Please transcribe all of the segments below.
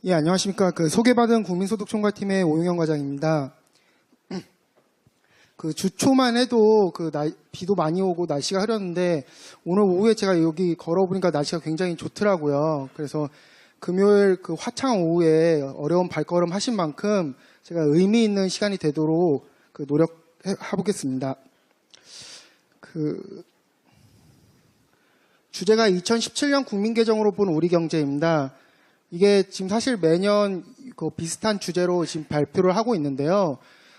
예, 안녕하십니까. 소개받은 국민소득총괄팀의 오용현 과장입니다. 주초만 해도 비도 많이 오고 날씨가 흐렸는데 오늘 오후에 제가 여기 걸어보니까 날씨가 굉장히 좋더라고요. 그래서 금요일 화창한 오후에 어려운 발걸음 하신 만큼 제가 의미 있는 시간이 되도록 노력해보겠습니다. 주제가 2017년 국민개정으로 본 우리 경제입니다. 이게 지금 사실 매년 비슷한 주제로 지금 발표를 하고 있는데요.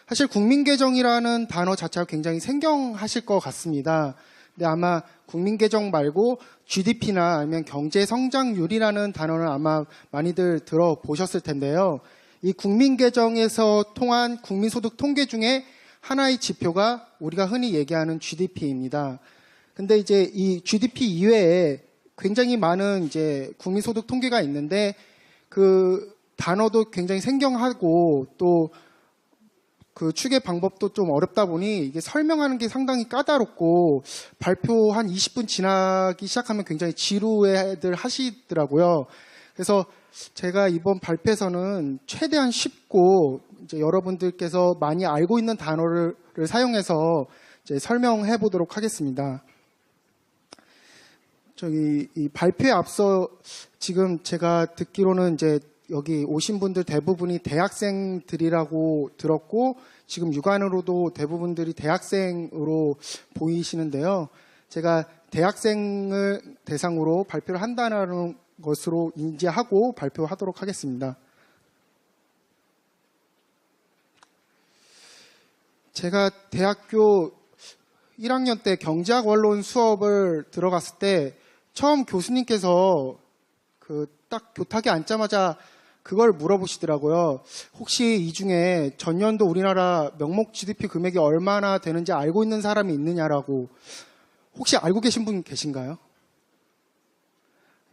사실 국민개정이라는 단어 자체가 굉장히 생경하실 것 같습니다. 근데 아마 국민개정 말고 GDP나 아니면 경제성장률이라는 단어는 아마 많이들 들어보셨을 텐데요. 이 국민개정에서 통한 국민소득 통계 중에 하나의 지표가 우리가 흔히 얘기하는 GDP입니다. 근데 이제 이 GDP 이외에 굉장히 많은 이제 국민소득 통계가 있는데 그 단어도 굉장히 생경하고 또 추계 방법도 좀 어렵다 보니 이게 설명하는 게 상당히 까다롭고 발표 한 20분 지나기 시작하면 굉장히 지루해들 하시더라고요. 그래서 제가 이번 발표에서는 최대한 쉽고 이제 여러분들께서 많이 알고 있는 단어를 사용해서 이제 설명해 보도록 하겠습니다. 이 발표에 앞서 지금 제가 듣기로는 이제 여기 오신 분들 대부분이 대학생들이라고 들었고 지금 육안으로도 대부분들이 대학생으로 보이시는데요. 제가 대학생을 대상으로 발표를 한다는 것으로 인지하고 발표하도록 하겠습니다. 제가 대학교 1학년 때 경제학 원론 수업을 들어갔을 때 처음 교수님께서 딱 교탁에 앉자마자 그걸 물어보시더라고요. 혹시 이 중에 전년도 우리나라 명목 GDP 금액이 얼마나 되는지 알고 있는 사람이 있느냐라고. 혹시 알고 계신 분 계신가요?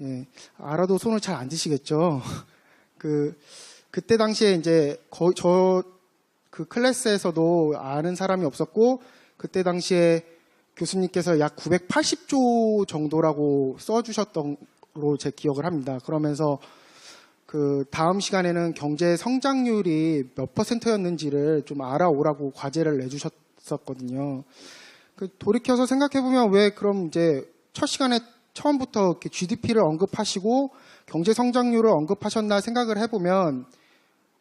예, 알아도 손을 잘 안 드시겠죠. 그때 당시에 이제 클래스에서도 아는 사람이 없었고 그때 교수님께서 약 980조 정도라고 써주셨던 로 제 기억을 합니다. 그러면서 다음 시간에는 경제 성장률이 몇 %였는지를 좀 알아오라고 과제를 내주셨었거든요. 돌이켜서 생각해보면 왜 그럼 이제 첫 시간에 처음부터 이렇게 GDP를 언급하시고 경제 성장률을 언급하셨나 생각을 해보면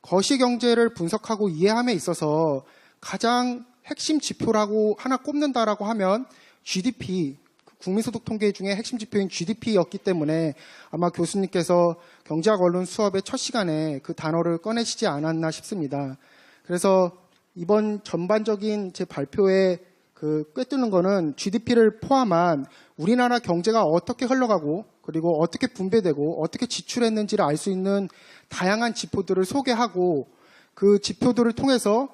거시경제를 분석하고 이해함에 있어서 가장 핵심 지표라고 하나 꼽는다라고 하면 GDP, 국민소득 통계 중에 핵심 지표인 GDP였기 때문에 아마 교수님께서 경제학 원론 수업의 첫 시간에 그 단어를 꺼내시지 않았나 싶습니다. 그래서 이번 전반적인 제 발표에 꿰뚫는 거는 GDP를 포함한 우리나라 경제가 어떻게 흘러가고 그리고 어떻게 분배되고 어떻게 지출했는지를 알 수 있는 다양한 지표들을 소개하고 그 지표들을 통해서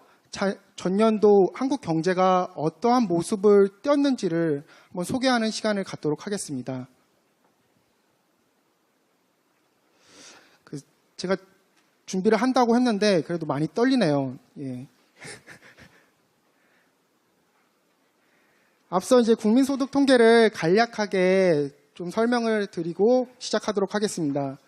전년도 한국 경제가 어떠한 모습을 띄었는지를 한번 소개하는 시간을 갖도록 하겠습니다. 제가 준비를 한다고 했는데 그래도 많이 떨리네요. 예. 앞서 이제 국민소득 통계를 간략하게 좀 설명을 드리고 시작하도록 하겠습니다.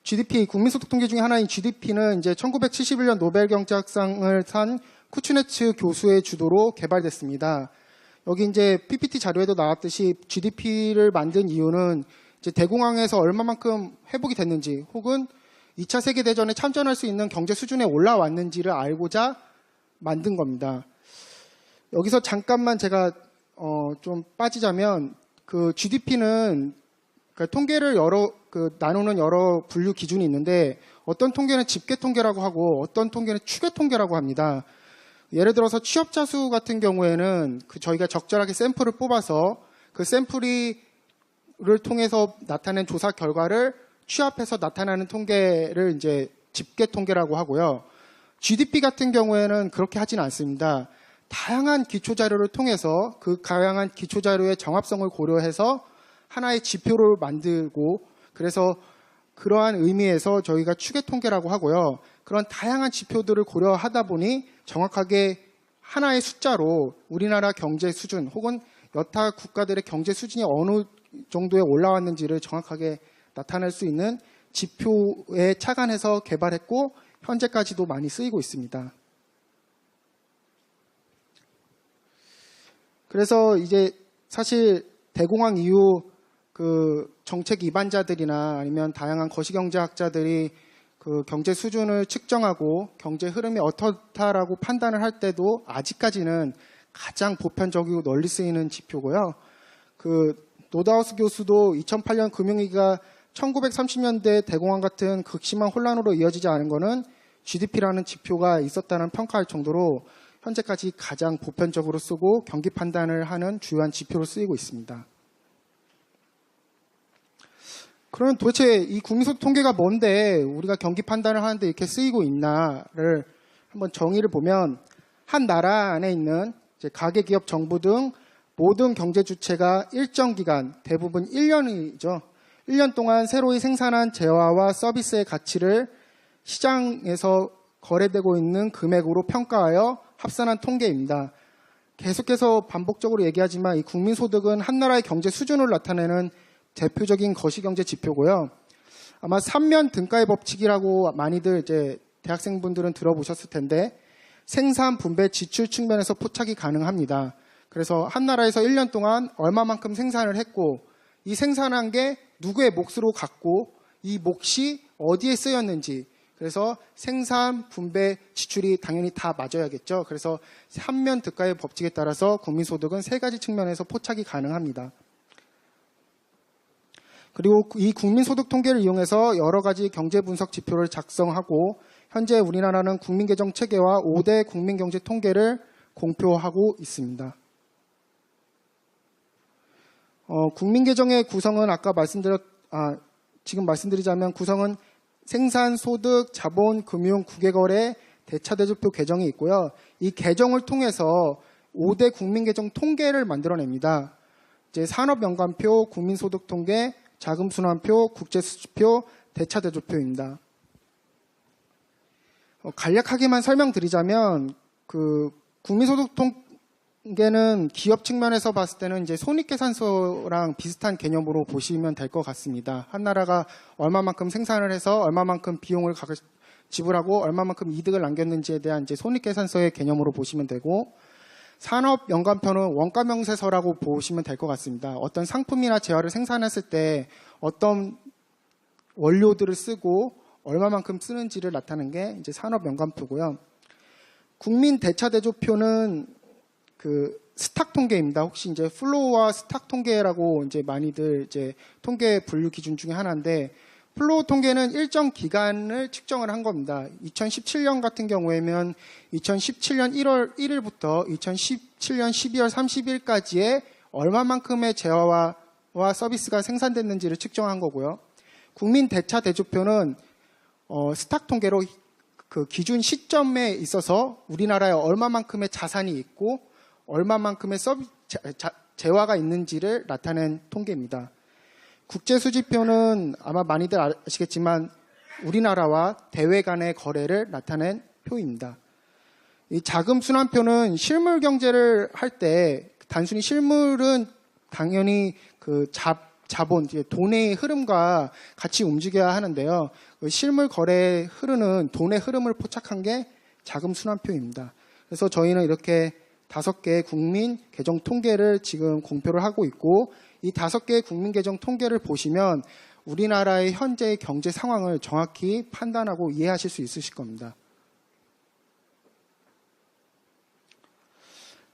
GDP, 국민소득 통계 중에 하나인 GDP는 이제 1971년 노벨 경제학상을 산 쿠츠네츠 교수의 주도로 개발됐습니다. 여기 이제 PPT 자료에도 나왔듯이 GDP를 만든 이유는 이제 대공황에서 얼마만큼 회복이 됐는지 혹은 2차 세계대전에 참전할 수 있는 경제 수준에 올라왔는지를 알고자 만든 겁니다. 여기서 잠깐만 제가 좀 빠지자면 GDP는 통계를 나누는 여러 분류 기준이 있는데 어떤 통계는 집계 통계라고 하고 어떤 통계는 추계 통계라고 합니다. 예를 들어서 취업자 수 같은 경우에는 저희가 적절하게 샘플을 뽑아서 그 샘플을 통해서 나타낸 조사 결과를 취합해서 나타나는 통계를 이제 집계 통계라고 하고요. GDP 같은 경우에는 그렇게 하지는 않습니다. 다양한 기초 자료를 통해서 그 다양한 기초 자료의 정합성을 고려해서 하나의 지표를 만들고 그래서 그러한 의미에서 저희가 추계 통계라고 하고요. 그런 다양한 지표들을 고려하다 보니 정확하게 하나의 숫자로 우리나라 경제 수준 혹은 여타 국가들의 경제 수준이 어느 정도에 올라왔는지를 정확하게 나타낼 수 있는 지표에 착안해서 개발했고 현재까지도 많이 쓰이고 있습니다. 그래서 이제 사실 대공황 이후 그 정책 입안자들이나 아니면 다양한 거시경제학자들이 그 경제 수준을 측정하고 경제 흐름이 어떻다라고 판단을 할 때도 아직까지는 가장 보편적이고 널리 쓰이는 지표고요. 그 노다우스 교수도 2008년 금융위기가 1930년대 대공황 같은 극심한 혼란으로 이어지지 않은 것은 GDP라는 지표가 있었다는 평가할 정도로 현재까지 가장 보편적으로 쓰고 경기 판단을 하는 주요한 지표로 쓰이고 있습니다. 그러면 도대체 이 국민소득 통계가 뭔데 우리가 경기 판단을 하는데 이렇게 쓰이고 있나를 한번 정의를 보면 한 나라 안에 있는 이제 가계, 기업, 정부 등 모든 경제 주체가 일정 기간, 대부분 1년이죠. 1년 동안 새로이 생산한 재화와 서비스의 가치를 시장에서 거래되고 있는 금액으로 평가하여 합산한 통계입니다. 계속해서 반복적으로 얘기하지만 이 국민소득은 한 나라의 경제 수준을 나타내는 대표적인 거시경제 지표고요. 아마 3면 등가의 법칙이라고 많이들 이제 대학생분들은 들어보셨을 텐데 생산, 분배, 지출 측면에서 포착이 가능합니다. 그래서 한 나라에서 1년 동안 얼마만큼 생산을 했고 이 생산한 게 누구의 몫으로 갔고 이 몫이 어디에 쓰였는지 그래서 생산, 분배, 지출이 당연히 다 맞아야겠죠. 그래서 3면 등가의 법칙에 따라서 국민소득은 3가지 측면에서 포착이 가능합니다. 그리고 이 국민소득 통계를 이용해서 여러 가지 경제 분석 지표를 작성하고 현재 우리나라는 국민계정 체계와 5대 국민경제 통계를 공표하고 있습니다. 국민계정의 구성은 지금 말씀드리자면 구성은 생산, 소득, 자본, 금융, 국외거래, 대차대조표 계정이 있고요. 이 계정을 통해서 5대 국민계정 통계를 만들어냅니다. 이제 산업연관표, 국민소득통계, 자금순환표, 국제수지표, 대차대조표입니다. 간략하게만 설명드리자면 그 국민소득 통계는 기업 측면에서 봤을 때는 이제 손익계산서랑 비슷한 개념으로 보시면 될 것 같습니다. 한 나라가 얼마만큼 생산을 해서 얼마만큼 비용을 지불하고 얼마만큼 이득을 남겼는지에 대한 이제 손익계산서의 개념으로 보시면 되고 산업연관표는 원가명세서라고 보시면 될 것 같습니다. 어떤 상품이나 재화를 생산했을 때 어떤 원료들을 쓰고 얼마만큼 쓰는지를 나타내는 게 이제 산업연관표고요. 국민대차대조표는 그 스탁 통계입니다. 혹시 이제 플로우와 스탁 통계라고 이제 많이들 이제 통계 분류 기준 중에 하나인데 플로우 통계는 일정 기간을 측정을 한 겁니다. 2017년 같은 경우에는 2017년 1월 1일부터 2017년 12월 30일까지의 얼마만큼의 재화와 서비스가 생산됐는지를 측정한 거고요. 국민 대차 대조표는 스탁 통계로 그 기준 시점에 있어서 우리나라에 얼마만큼의 자산이 있고 얼마만큼의 재화가 있는지를 나타낸 통계입니다. 국제수지표는 아마 많이들 아시겠지만 우리나라와 대외 간의 거래를 나타낸 표입니다. 이 자금순환표는 실물 경제를 할 때 단순히 실물은 당연히 그 자본, 돈의 흐름과 같이 움직여야 하는데요. 그 실물 거래에 흐르는 돈의 흐름을 포착한 게 자금순환표입니다. 그래서 저희는 이렇게 5개의 국민 계정 통계를 지금 공표를 하고 있고 이 5개의 국민 계정 통계를 보시면 우리나라의 현재의 경제 상황을 정확히 판단하고 이해하실 수 있으실 겁니다.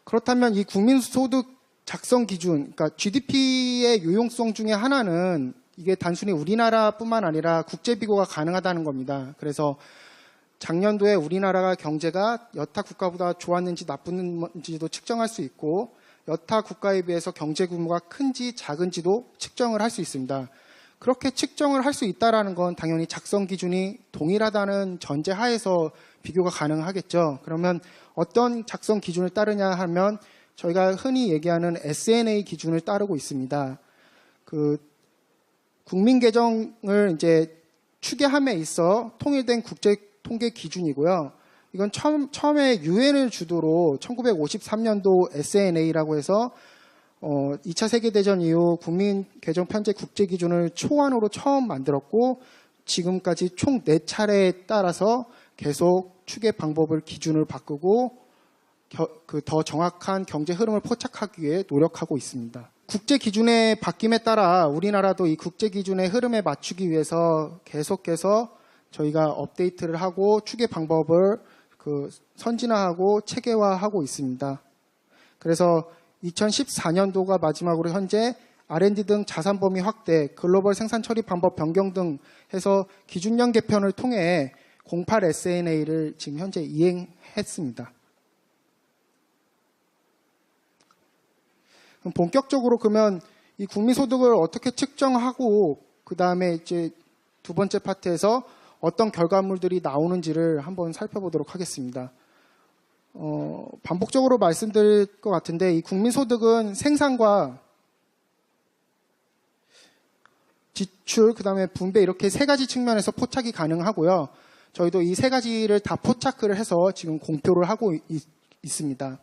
그렇다면 이 국민소득 작성 기준, 그러니까 GDP의 유용성 중에 하나는 이게 단순히 우리나라뿐만 아니라 국제 비교가 가능하다는 겁니다. 그래서 작년도에 우리나라가 경제가 여타 국가보다 좋았는지 나쁘는지도 측정할 수 있고 여타 국가에 비해서 경제 규모가 큰지 작은지도 측정을 할 수 있습니다. 그렇게 측정을 할 수 있다는 건 당연히 작성 기준이 동일하다는 전제 하에서 비교가 가능하겠죠. 그러면 어떤 작성 기준을 따르냐 하면 저희가 흔히 얘기하는 SNA 기준을 따르고 있습니다. 그 국민 계정을 이제 추계함에 있어 통일된 국제 통계 기준이고요. 이건 처음에 유엔을 주도로 1953년도 SNA라고 해서 2차 세계대전 이후 국민 계정 편제 국제 기준을 초안으로 처음 만들었고 지금까지 총 4차례에 따라서 계속 추계 방법을 기준을 바꾸고 더 정확한 경제 흐름을 포착하기 위해 노력하고 있습니다. 국제 기준의 바뀜에 따라 우리나라도 이 국제 기준의 흐름에 맞추기 위해서 계속해서 저희가 업데이트를 하고 추계 방법을 선진화하고 체계화하고 있습니다. 그래서 2014년도가 마지막으로 현재 R&D 등 자산 범위 확대, 글로벌 생산 처리 방법 변경 등 해서 기준령 개편을 통해 08 SNA를 지금 현재 이행했습니다. 그럼 본격적으로 그러면 이 국민소득을 어떻게 측정하고 그 다음에 이제 두 번째 파트에서 어떤 결과물들이 나오는지를 한번 살펴보도록 하겠습니다. 반복적으로 말씀드릴 것 같은데 이 국민소득은 생산과 지출, 그 다음에 분배 이렇게 세 가지 측면에서 포착이 가능하고요. 저희도 이 세 가지를 다 포착을 해서 지금 공표를 하고 있습니다.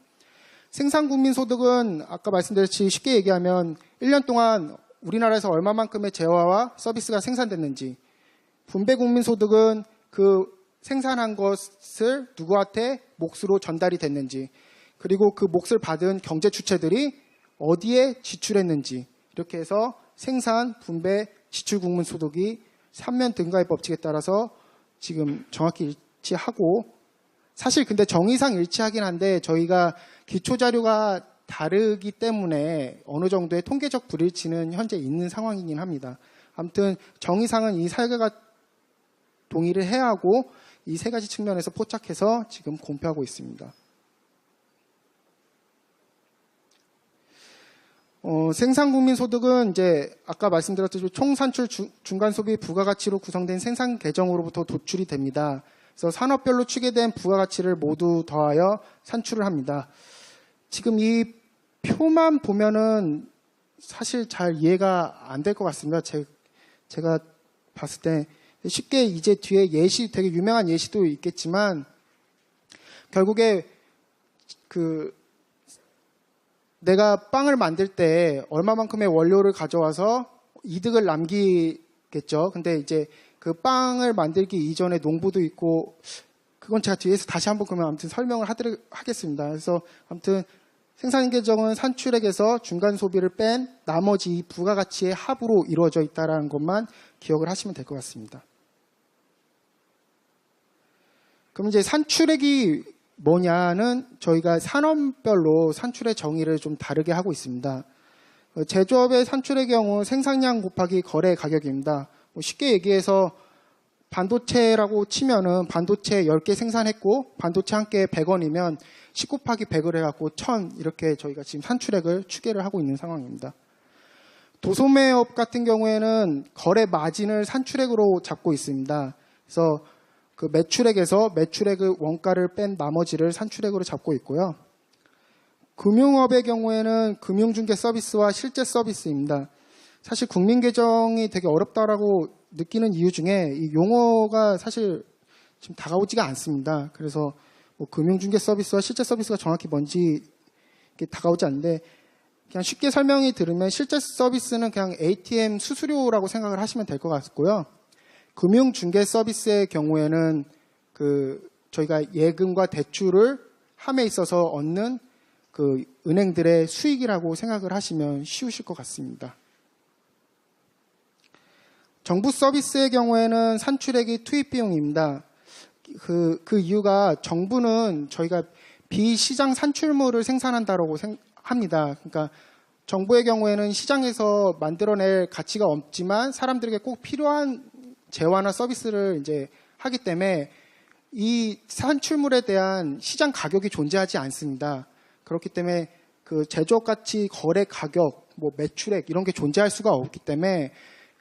생산국민소득은 아까 말씀드렸듯이 쉽게 얘기하면 1년 동안 우리나라에서 얼마만큼의 재화와 서비스가 생산됐는지, 분배국민소득은 그 생산한 것을 누구한테 몫으로 전달이 됐는지, 그리고 그 몫을 받은 경제 주체들이 어디에 지출했는지, 이렇게 해서 생산, 분배, 지출국민소득이 3면 등가의 법칙에 따라서 지금 정확히 일치하고, 사실 근데 정의상 일치하긴 한데 저희가 기초자료가 다르기 때문에 어느 정도의 통계적 불일치는 현재 있는 상황이긴 합니다. 아무튼 정의상은 이 세 개가 동의를 해야 하고 이 세 가지 측면에서 포착해서 지금 공표하고 있습니다. 생산국민소득은 이제 아까 말씀드렸듯이 총산출 중간소비 부가가치로 구성된 생산 계정으로부터 도출이 됩니다. 그래서 산업별로 추계된 부가가치를 모두 더하여 산출을 합니다. 지금 이 표만 보면은 사실 잘 이해가 안 될 것 같습니다. 제가 봤을 때 쉽게 이제 뒤에 예시, 되게 유명한 예시도 있겠지만 결국에 내가 빵을 만들 때 얼마만큼의 원료를 가져와서 이득을 남기겠죠. 근데 이제 그 빵을 만들기 이전에 농부도 있고, 그건 제가 뒤에서 다시 한번 그러면 아무튼 설명을 하겠습니다. 그래서 아무튼 생산 계정은 산출액에서 중간 소비를 뺀 나머지 부가가치의 합으로 이루어져 있다는 것만 기억을 하시면 될 것 같습니다. 그럼 이제 산출액이 뭐냐는 저희가 산업별로 산출의 정의를 좀 다르게 하고 있습니다. 제조업의 산출의 경우 생산량 곱하기 거래 가격입니다. 쉽게 얘기해서 반도체라고 치면은 반도체 10개 생산했고 반도체 한 개에 100원이면 10 곱하기 100을 해갖고 1000 이렇게 저희가 지금 산출액을 추계를 하고 있는 상황입니다. 도소매업 같은 경우에는 거래 마진을 산출액으로 잡고 있습니다. 그래서 그 매출액에서 매출액의 원가를 뺀 나머지를 산출액으로 잡고 있고요. 금융업의 경우에는 금융중개 서비스와 실제 서비스입니다. 사실 국민계정이 되게 어렵다라고 느끼는 이유 중에 이 용어가 사실 지금 다가오지가 않습니다. 그래서 뭐 금융중개 서비스와 실제 서비스가 정확히 뭔지 다가오지 않는데 그냥 쉽게 설명이 들으면 실제 서비스는 그냥 ATM 수수료라고 생각을 하시면 될 것 같고요. 금융중개 서비스의 경우에는 저희가 예금과 대출을 함에 있어서 얻는 그 은행들의 수익이라고 생각을 하시면 쉬우실 것 같습니다. 정부 서비스의 경우에는 산출액이 투입 비용입니다. 그 이유가 정부는 저희가 비시장 산출물을 생산한다고 합니다. 그러니까 정부의 경우에는 시장에서 만들어낼 가치가 없지만 사람들에게 꼭 필요한 재화나 서비스를 이제 하기 때문에 이 산출물에 대한 시장 가격이 존재하지 않습니다. 그렇기 때문에 그 제조업 가치, 거래 가격, 뭐 매출액 이런 게 존재할 수가 없기 때문에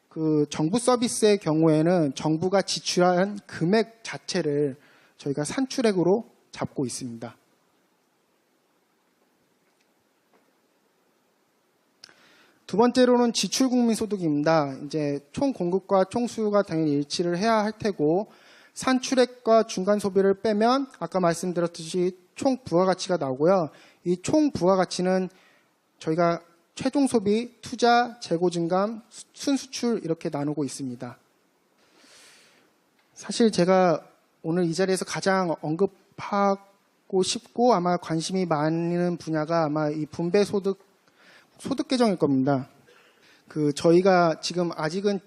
그 정부 서비스의 경우에는 정부가 지출한 금액 자체를 저희가 산출액으로 잡고 있습니다. 두 번째로는 지출국민소득입니다. 이제 총 공급과 총 수요가 당연히 일치를 해야 할 테고 산출액과 중간 소비를 빼면 아까 말씀드렸듯이 총 부가가치가 나오고요. 이 총 부가가치는 저희가 최종 소비, 투자, 재고 증감, 순수출 이렇게 나누고 있습니다. 사실 제가 오늘 이 자리에서 가장 언급하고 싶고 아마 관심이 많은 분야가 아마 이 분배소득 개정일 겁니다. 저희가 지금 아직은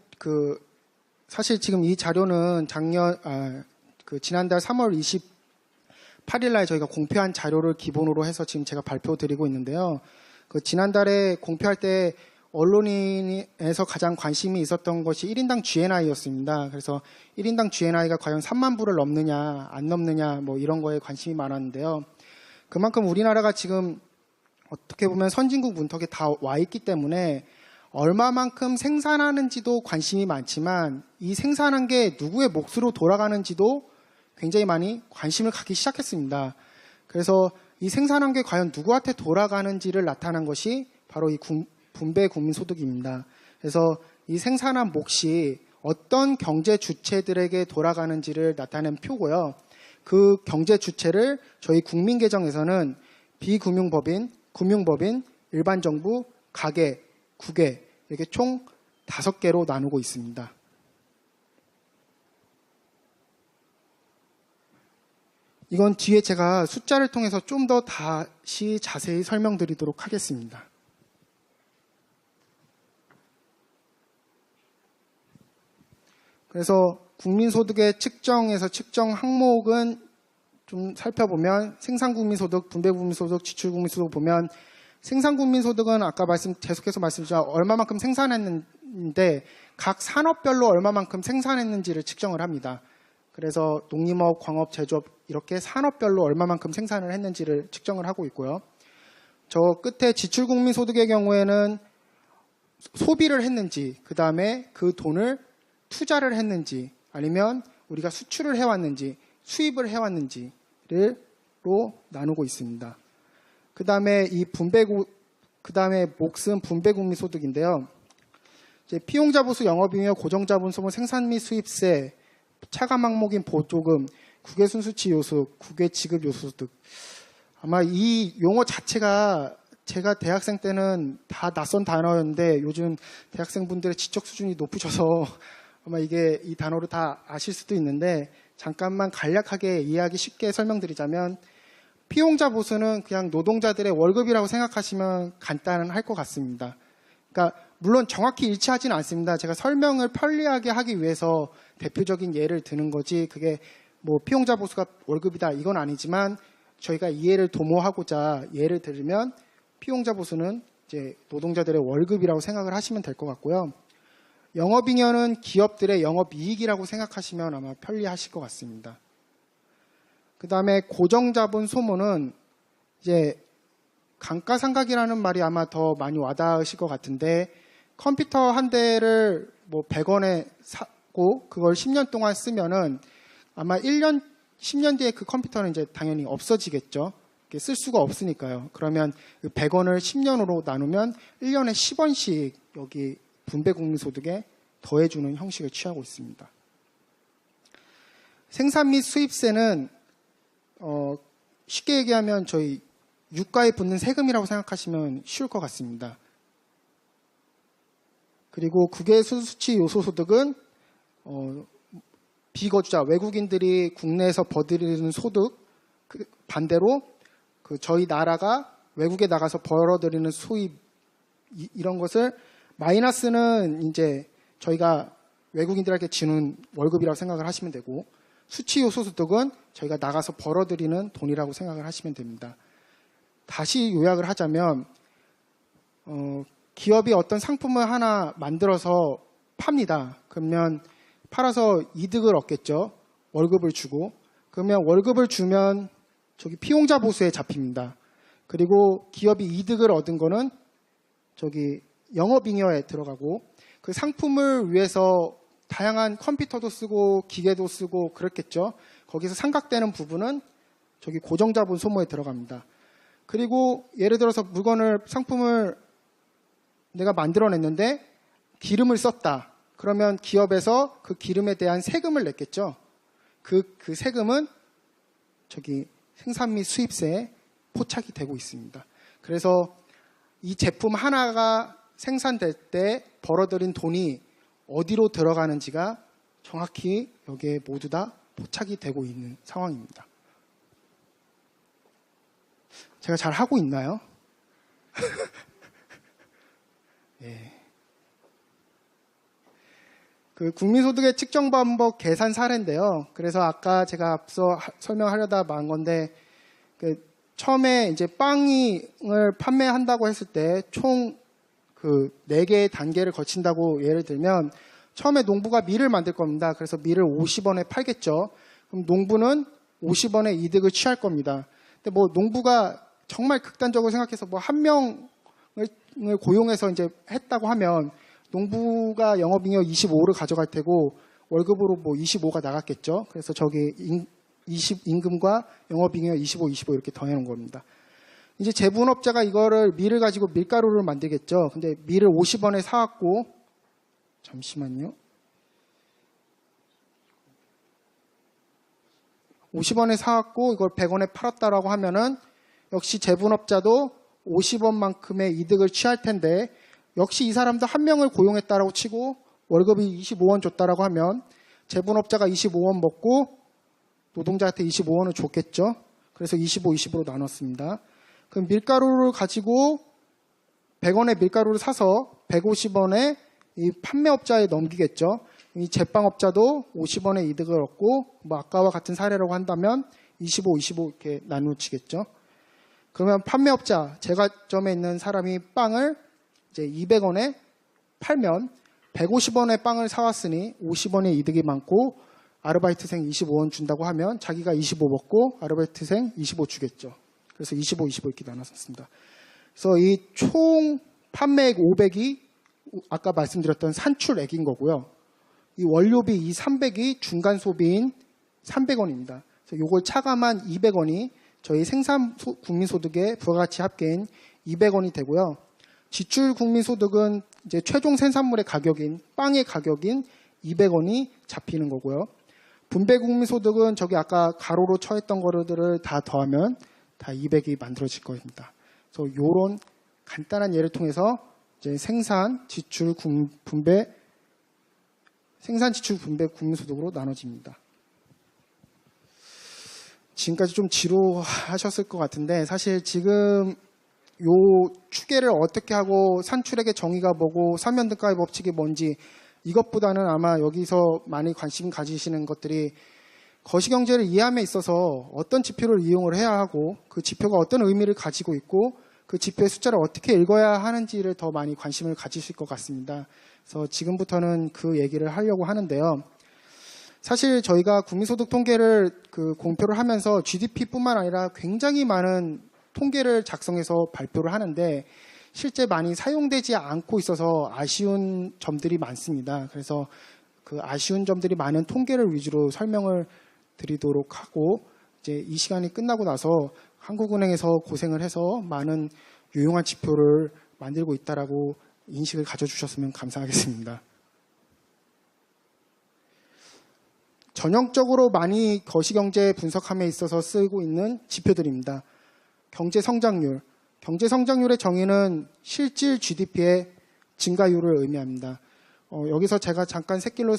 사실 지금 이 자료는 지난달 3월 28일 날 저희가 공표한 자료를 기본으로 해서 지금 제가 발표드리고 있는데요. 지난달에 공표할 때 언론인에서 가장 관심이 있었던 것이 1인당 GNI였습니다. 그래서 1인당 GNI가 과연 3만 불을 넘느냐 안 넘느냐 뭐 이런 거에 관심이 많았는데요. 그만큼 우리나라가 지금 어떻게 보면 선진국 문턱에 다 와 있기 때문에 얼마만큼 생산하는지도 관심이 많지만 이 생산한 게 누구의 몫으로 돌아가는지도 굉장히 많이 관심을 갖기 시작했습니다. 그래서 이 생산한 게 과연 누구한테 돌아가는지를 나타난 것이 바로 이 분배 국민소득입니다. 그래서 이 생산한 몫이 어떤 경제 주체들에게 돌아가는지를 나타낸 표고요. 그 경제 주체를 저희 국민개정에서는 비금융법인, 금융법인, 일반정부, 가계, 국외 이렇게 총 5개로 나누고 있습니다. 이건 뒤에 제가 숫자를 통해서 좀 더 다시 자세히 설명드리도록 하겠습니다. 그래서 국민소득의 측정에서 측정 항목은 좀 살펴보면 생산국민소득, 분배국민소득, 지출국민소득 보면 생산국민소득은 아까 계속해서 말씀드렸지만 얼마만큼 생산했는데 각 산업별로 얼마만큼 생산했는지를 측정을 합니다. 그래서 농림업, 광업, 제조업 이렇게 산업별로 얼마만큼 생산을 했는지를 측정을 하고 있고요. 저 끝에 지출국민소득의 경우에는 소비를 했는지, 그 다음에 그 돈을 투자를 했는지, 아니면 우리가 수출을 해왔는지, 수입을 해왔는지로 나누고 있습니다. 그 다음에 그 다음에 몫은 분배국민소득인데요. 이제 피용자 보수 영업이며 고정자본 소모 생산 및 수입세, 차감 항목인 보조금, 국외순수치 요소, 국외지급 요소득. 아마 이 용어 자체가 제가 대학생 때는 다 낯선 단어였는데 요즘 대학생분들의 지적 수준이 높으셔서 아마 이 단어를 다 아실 수도 있는데 잠깐만 간략하게 이해하기 쉽게 설명드리자면 피용자 보수는 그냥 노동자들의 월급이라고 생각하시면 간단할 것 같습니다. 그러니까 물론 정확히 일치하지는 않습니다. 제가 설명을 편리하게 하기 위해서 대표적인 예를 드는 거지 그게 뭐 피용자 보수가 월급이다 이건 아니지만 저희가 이해를 도모하고자 예를 들면 피용자 보수는 이제 노동자들의 월급이라고 생각을 하시면 될 것 같고요. 영업잉여는 기업들의 영업이익이라고 생각하시면 아마 편리하실 것 같습니다. 그 다음에 고정자본 소모는 이제 감가상각이라는 말이 아마 더 많이 와닿으실 것 같은데 컴퓨터 한 대를 뭐 100원에 사고 그걸 10년 동안 쓰면은 아마 10년 뒤에 그 컴퓨터는 이제 당연히 없어지겠죠. 쓸 수가 없으니까요. 그러면 그 100원을 10년으로 나누면 1년에 10원씩 여기 분배국민소득에 더해주는 형식을 취하고 있습니다. 생산 및 수입세는 쉽게 얘기하면 저희 유가에 붙는 세금이라고 생각하시면 쉬울 것 같습니다. 그리고 국외순수치 요소소득은 비거주자 외국인들이 국내에서 벌어들이는 소득 반대로 저희 나라가 외국에 나가서 벌어들이는 수입 이런 것을 마이너스는 이제 저희가 외국인들에게 주는 월급이라고 생각을 하시면 되고 수치 요소소득은 저희가 나가서 벌어들이는 돈이라고 생각을 하시면 됩니다. 다시 요약을 하자면 기업이 어떤 상품을 하나 만들어서 팝니다. 그러면 팔아서 이득을 얻겠죠. 월급을 주고. 그러면 월급을 주면 저기 피용자 보수에 잡힙니다. 그리고 기업이 이득을 얻은 거는 저기 영업잉여에 들어가고 그 상품을 위해서 다양한 컴퓨터도 쓰고 기계도 쓰고 그렇겠죠. 거기서 삼각되는 부분은 저기 고정자본 소모에 들어갑니다. 그리고 예를 들어서 상품을 내가 만들어냈는데 기름을 썼다. 그러면 기업에서 그 기름에 대한 세금을 냈겠죠. 그 세금은 저기 생산 및 수입세에 포착이 되고 있습니다. 그래서 이 제품 하나가 생산될 때 벌어들인 돈이 어디로 들어가는지가 정확히 여기에 모두 다 포착이 되고 있는 상황입니다. 제가 잘 하고 있나요? 예. 그 국민소득의 측정 방법 계산 사례인데요. 그래서 아까 제가 앞서 설명하려다 만 건데, 처음에 이제 빵을 판매한다고 했을 때 총 그 4개의 단계를 거친다고 예를 들면, 처음에 농부가 밀을 만들 겁니다. 그래서 밀을 50원에 팔겠죠. 그럼 농부는 50원의 이득을 취할 겁니다. 근데 뭐 농부가 정말 극단적으로 생각해서 뭐 한 명을 고용해서 이제 했다고 하면 농부가 영업잉여 25를 가져갈 테고 월급으로 뭐 25가 나갔겠죠. 그래서 저기 20 임금과 영업잉여 25 이렇게 더해놓은 겁니다. 이제 제분업자가 이거를 밀을 가지고 밀가루를 만들겠죠. 근데 밀을 50원에 사왔고, 잠시만요. 50원에 사왔고 이걸 100원에 팔았다라고 하면은 역시 제분업자도 50원만큼의 이득을 취할 텐데, 역시 이 사람도 한 명을 고용했다라고 치고 월급이 25원 줬다라고 하면 제분업자가 25원 먹고 노동자한테 25원을 줬겠죠. 그래서 25, 20으로 나눴습니다. 그럼 밀가루를 가지고 100원의 밀가루를 사서 150원에 이 판매업자에 넘기겠죠. 이 제빵업자도 50원의 이득을 얻고, 뭐 아까와 같은 사례라고 한다면 25, 25 이렇게 나누치겠죠. 그러면 판매업자, 제과점에 있는 사람이 빵을 이제 200원에 팔면 150원의 빵을 사왔으니 50원의 이득이 많고, 아르바이트생 25원 준다고 하면 자기가 25 먹고 아르바이트생 25 주겠죠. 그래서 25, 25 이렇게 나눴습니다. 그래서 이 총 판매액 500이 아까 말씀드렸던 산출액인 거고요. 이 원료비 이 300이 중간 소비인 300원입니다. 그래서 이걸 차감한 200원이 저희 생산 국민소득의 부가가치 합계인 200원이 되고요. 지출 국민소득은 이제 최종 생산물의 가격인 빵의 가격인 200원이 잡히는 거고요. 분배 국민소득은 저기 아까 가로로 쳐있던 거들을 다 더하면 다 200이 만들어질 겁니다. 그래서 이런 간단한 예를 통해서 이제 생산 지출 분배 국민소득으로 나눠집니다. 지금까지 좀 지루하셨을 것 같은데, 사실 지금 요 추계를 어떻게 하고 산출액의 정의가 뭐고 사면등가의 법칙이 뭔지, 이것보다는 아마 여기서 많이 관심 가지시는 것들이 거시경제를 이해함에 있어서 어떤 지표를 이용을 해야 하고 그 지표가 어떤 의미를 가지고 있고 그 지표의 숫자를 어떻게 읽어야 하는지를 더 많이 관심을 가지실 것 같습니다. 그래서 지금부터는 그 얘기를 하려고 하는데요. 사실 저희가 국민소득 통계를 공표를 하면서 GDP뿐만 아니라 굉장히 많은 통계를 작성해서 발표를 하는데 실제 많이 사용되지 않고 있어서 아쉬운 점들이 많습니다. 그래서 그 아쉬운 점들이 많은 통계를 위주로 설명을 드리도록 하고, 이제 이 시간이 끝나고 나서 한국은행에서 고생을 해서 많은 유용한 지표를 만들고 있다라고 인식을 가져주셨으면 감사하겠습니다. 전형적으로 많이 거시경제 분석함에 있어서 쓰고 있는 지표들입니다. 경제성장률. 경제성장률의 정의는 실질 GDP의 증가율을 의미합니다. 여기서 제가 잠깐 새길로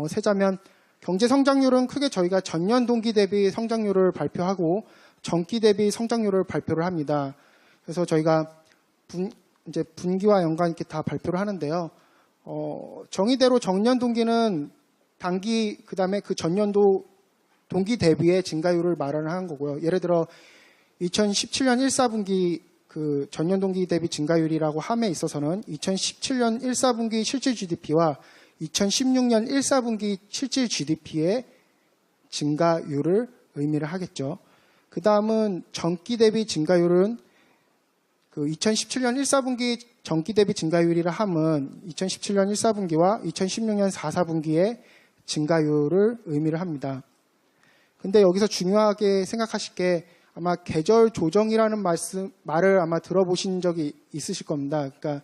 세자면, 경제성장률은 크게 저희가 전년 동기 대비 성장률을 발표하고 전기 대비 성장률을 발표를 합니다. 그래서 저희가 이제 분기와 연간 이렇게 다 발표를 하는데요. 정의대로 정년 동기는 단기, 그 다음에 그 전년도 동기 대비의 증가율을 말하는 하는 거고요. 예를 들어 2017년 1사분기 그 전년 동기 대비 증가율이라고 함에 있어서는 2017년 1사분기 실질 GDP와 2016년 1사분기 실질 GDP의 증가율을 의미를 하겠죠. 그 다음은 전기 대비 증가율은 그 2017년 1사분기 전기 대비 증가율이라 함은 2017년 1사분기와 2016년 4사분기의 증가율을 의미를 합니다. 근데 여기서 중요하게 생각하실 게, 아마 계절 조정이라는 말을 아마 들어보신 적이 있으실 겁니다. 그러니까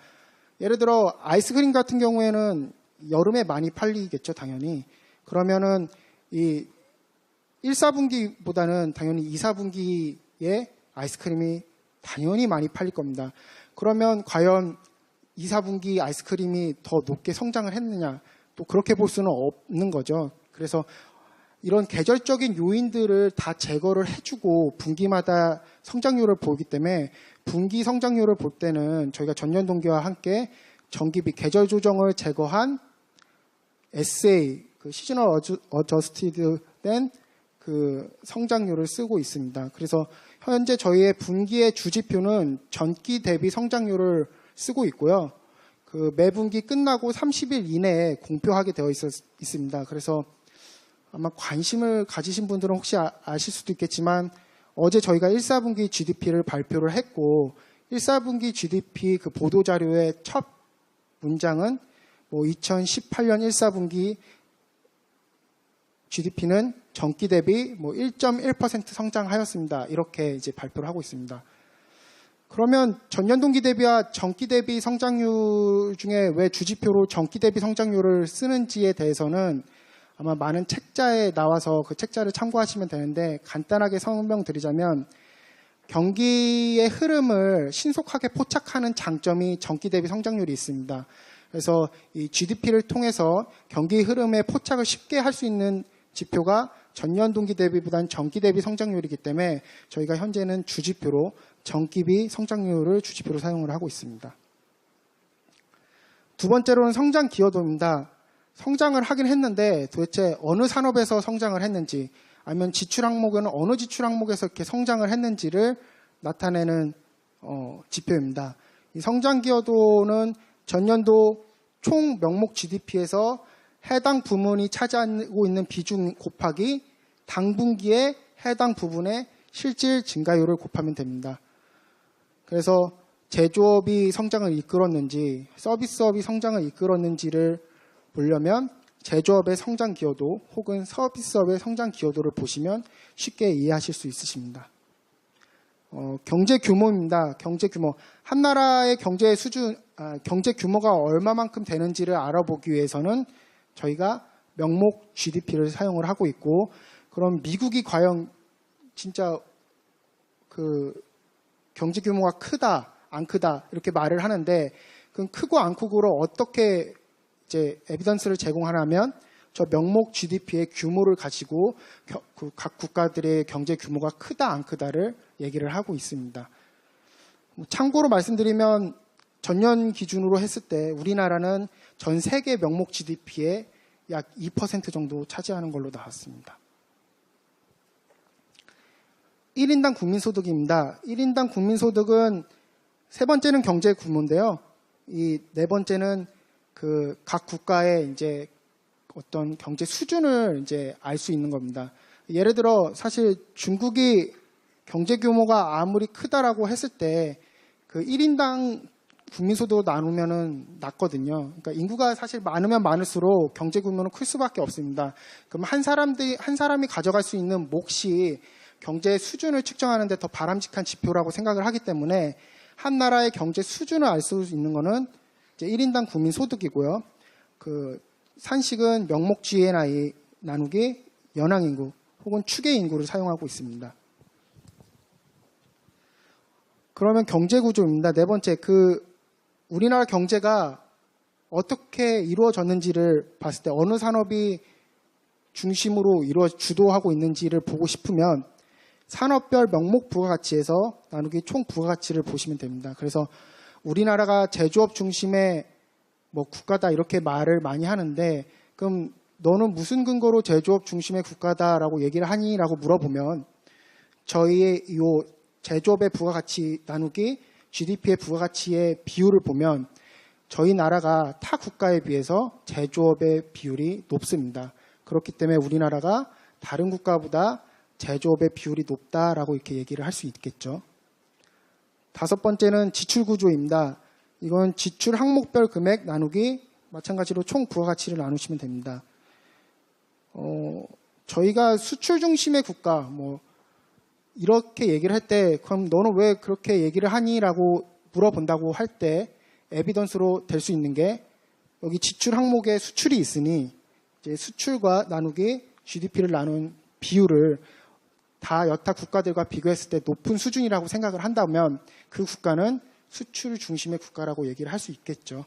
예를 들어 아이스크림 같은 경우에는 여름에 많이 팔리겠죠, 당연히. 그러면은 이 1사분기보다는 당연히 2사분기에 아이스크림이 당연히 많이 팔릴 겁니다. 그러면 과연 2사분기 아이스크림이 더 높게 성장을 했느냐? 또 그렇게 볼 수는 없는 거죠. 그래서 이런 계절적인 요인들을 다 제거를 해주고 분기마다 성장률을 보기 때문에 분기 성장률을 볼 때는 저희가 전년 동기와 함께 전기비 계절 조정을 제거한 SA, 그 시즈널 어저스티드 된 그 성장률을 쓰고 있습니다. 그래서 현재 저희의 분기의 주지표는 전기 대비 성장률을 쓰고 있고요. 그 매분기 끝나고 30일 이내에 공표하게 되어 있습니다. 그래서 아마 관심을 가지신 분들은 혹시 아실 수도 있겠지만 어제 저희가 1사분기 GDP를 발표를 했고 1사분기 GDP 그 보도자료의 첫 문장은 뭐 2018년 1사분기 GDP는 전기 대비 뭐 1.1% 성장하였습니다. 이렇게 이제 발표를 하고 있습니다. 그러면 전년 동기 대비와 전기 대비 성장률 중에 왜 주지표로 전기 대비 성장률을 쓰는지에 대해서는 아마 많은 책자에 나와서 그 책자를 참고하시면 되는데 간단하게 설명드리자면 경기의 흐름을 신속하게 포착하는 장점이 전기 대비 성장률이 있습니다. 그래서 이 GDP를 통해서 경기 흐름의 포착을 쉽게 할 수 있는 지표가 전년 동기 대비보다는 전기 대비 성장률이기 때문에 저희가 현재는 주지표로 전기비 성장률을 주지표로 사용을 하고 있습니다. 두 번째로는 성장 기여도입니다. 성장을 하긴 했는데 도대체 어느 산업에서 성장을 했는지 아니면 지출 항목에는 어느 지출 항목에서 이렇게 성장을 했는지를 나타내는 지표입니다. 이 성장 기여도는 전년도 총 명목 GDP에서 해당 부문이 차지하고 있는 비중 곱하기 당분기에 해당 부분의 실질 증가율을 곱하면 됩니다. 그래서 제조업이 성장을 이끌었는지 서비스업이 성장을 이끌었는지를 보려면 제조업의 성장 기여도 혹은 서비스업의 성장 기여도를 보시면 쉽게 이해하실 수 있으십니다. 경제 규모입니다. 경제 규모. 한 나라의 경제 수준, 경제 규모가 얼마만큼 되는지를 알아보기 위해서는 저희가 명목 GDP를 사용을 하고 있고, 그럼 미국이 과연 진짜 그 경제 규모가 크다, 안 크다 이렇게 말을 하는데, 그럼 크고 안 크고로 어떻게 이제 에비던스를 제공하냐면 저 명목 GDP의 규모를 가지고 각 국가들의 경제 규모가 크다 안 크다를 얘기를 하고 있습니다. 참고로 말씀드리면 전년 기준으로 했을 때 우리나라는 전 세계 명목 GDP의 약 2% 정도 차지하는 걸로 나왔습니다. 1인당 국민소득입니다. 1인당 국민소득은 세 번째는 경제 규모인데요. 이 네 번째는 그 각 국가의 이제 어떤 경제 수준을 이제 알 수 있는 겁니다. 예를 들어 사실 중국이 경제 규모가 아무리 크다라고 했을 때 그 1인당 국민소득으로 나누면은 낮거든요. 그러니까 인구가 사실 많으면 많을수록 경제 규모는 클 수밖에 없습니다. 그럼 한 사람이 가져갈 수 있는 몫이 경제 수준을 측정하는 데 더 바람직한 지표라고 생각을 하기 때문에 한 나라의 경제 수준을 알 수 있는 거는 이제 1인당 국민 소득이고요. 그 산식은 명목 GNI 나누기 연항 인구 혹은 추계 인구를 사용하고 있습니다. 그러면 경제 구조입니다. 네 번째, 그 우리나라 경제가 어떻게 이루어졌는지를 봤을 때 어느 산업이 중심으로 주도하고 있는지를 보고 싶으면 산업별 명목 부가가치에서 나누기 총 부가가치를 보시면 됩니다. 그래서 우리나라가 제조업 중심의 뭐 국가다 이렇게 말을 많이 하는데, 그럼 너는 무슨 근거로 제조업 중심의 국가다라고 얘기를 하니? 라고 물어보면 저희의 이 제조업의 부가가치 나누기 GDP의 부가가치의 비율을 보면 저희 나라가 타 국가에 비해서 제조업의 비율이 높습니다. 그렇기 때문에 우리나라가 다른 국가보다 제조업의 비율이 높다라고 이렇게 얘기를 할 수 있겠죠. 다섯 번째는 지출 구조입니다. 이건 지출 항목별 금액 나누기 마찬가지로 총 부가가치를 나누시면 됩니다. 저희가 수출 중심의 국가 뭐 이렇게 얘기를 할 때 그럼 너는 왜 그렇게 얘기를 하니? 라고 물어본다고 할 때 에비던스로 될 수 있는 게 여기 지출 항목에 수출이 있으니 이제 수출과 나누기 GDP를 나눈 비율을 다 여타 국가들과 비교했을 때 높은 수준이라고 생각을 한다면 그 국가는 수출 중심의 국가라고 얘기를 할 수 있겠죠.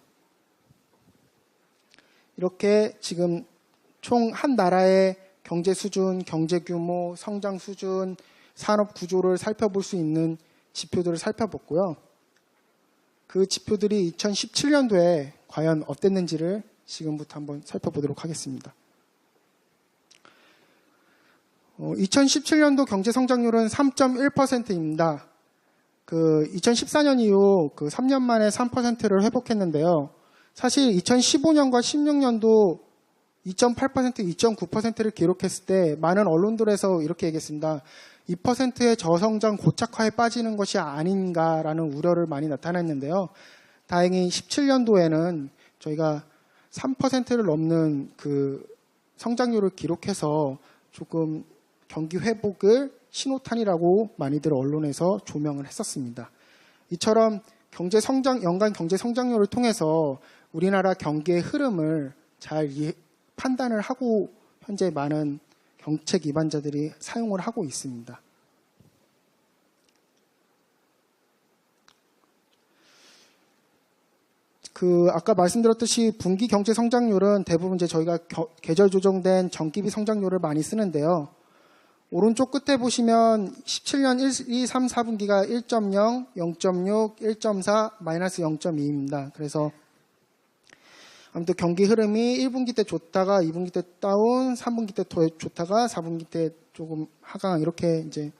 이렇게 지금 총 한 나라의 경제 수준, 경제 규모, 성장 수준, 산업 구조를 살펴볼 수 있는 지표들을 살펴봤고요. 그 지표들이 2017년도에 과연 어땠는지를 지금부터 한번 살펴보도록 하겠습니다. 2017년도 경제 성장률은 3.1%입니다. 2014년 이후 3년 만에 3%를 회복했는데요. 사실 2015년과 16년도 2.8%, 2.9%를 기록했을 때 많은 언론들에서 이렇게 얘기했습니다. 2%의 저성장 고착화에 빠지는 것이 아닌가라는 우려를 많이 나타냈는데요. 다행히 17년도에는 저희가 3%를 넘는 그 성장률을 기록해서 조금 경기 회복을 신호탄이라고 많이들 언론에서 조명을 했었습니다. 이처럼 연간 경제 성장률을 통해서 우리나라 경기의 흐름을 잘 판단을 하고 현재 많은 정책 기반자들이 사용을 하고 있습니다. 아까 말씀드렸듯이 분기 경제 성장률은 대부분 이제 저희가 계절 조정된 정기비 성장률을 많이 쓰는데요. 오른쪽 끝에 보시면 17년 1, 2, 3, 4분기가 1.0, 0.6, 1.4, 마이너스 0.2입니다. 그래서 아무튼 경기 흐름이 1분기 때 좋다가 2분기 때 다운, 3분기 때 더 좋다가 4분기 때 조금 하강 이렇게 이제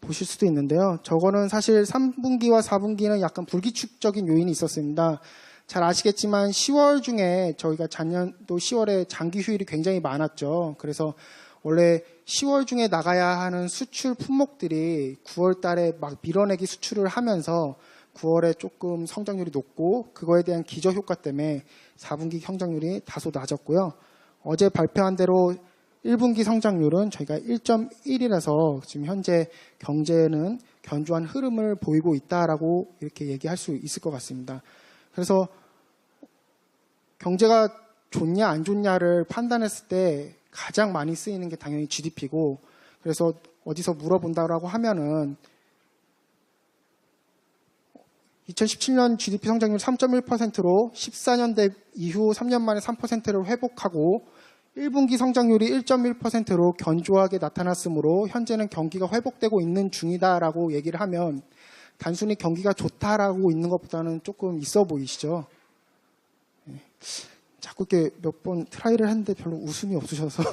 보실 수도 있는데요. 저거는 사실 3분기와 4분기는 약간 불규칙적인 요인이 있었습니다. 잘 아시겠지만 10월 중에 저희가 작년도 10월에 장기 휴일이 굉장히 많았죠. 그래서 원래 10월 중에 나가야 하는 수출 품목들이 9월 달에 막 밀어내기 수출을 하면서 9월에 조금 성장률이 높고 그거에 대한 기저효과 때문에 4분기 성장률이 다소 낮았고요. 어제 발표한 대로 1분기 성장률은 저희가 1.1이라서 지금 현재 경제는 견조한 흐름을 보이고 있다라고 이렇게 얘기할 수 있을 것 같습니다. 그래서 경제가 좋냐 안 좋냐를 판단했을 때 가장 많이 쓰이는 게 당연히 GDP고, 그래서 어디서 물어본다라고 하면은 2017년 GDP 성장률 3.1%로 14년대 이후 3년 만에 3%를 회복하고 1분기 성장률이 1.1%로 견조하게 나타났으므로 현재는 경기가 회복되고 있는 중이다라고 얘기를 하면 단순히 경기가 좋다라고 있는 것보다는 조금 있어 보이시죠? 자꾸 이렇게 몇 번 트라이를 했는데 별로 웃음이 없으셔서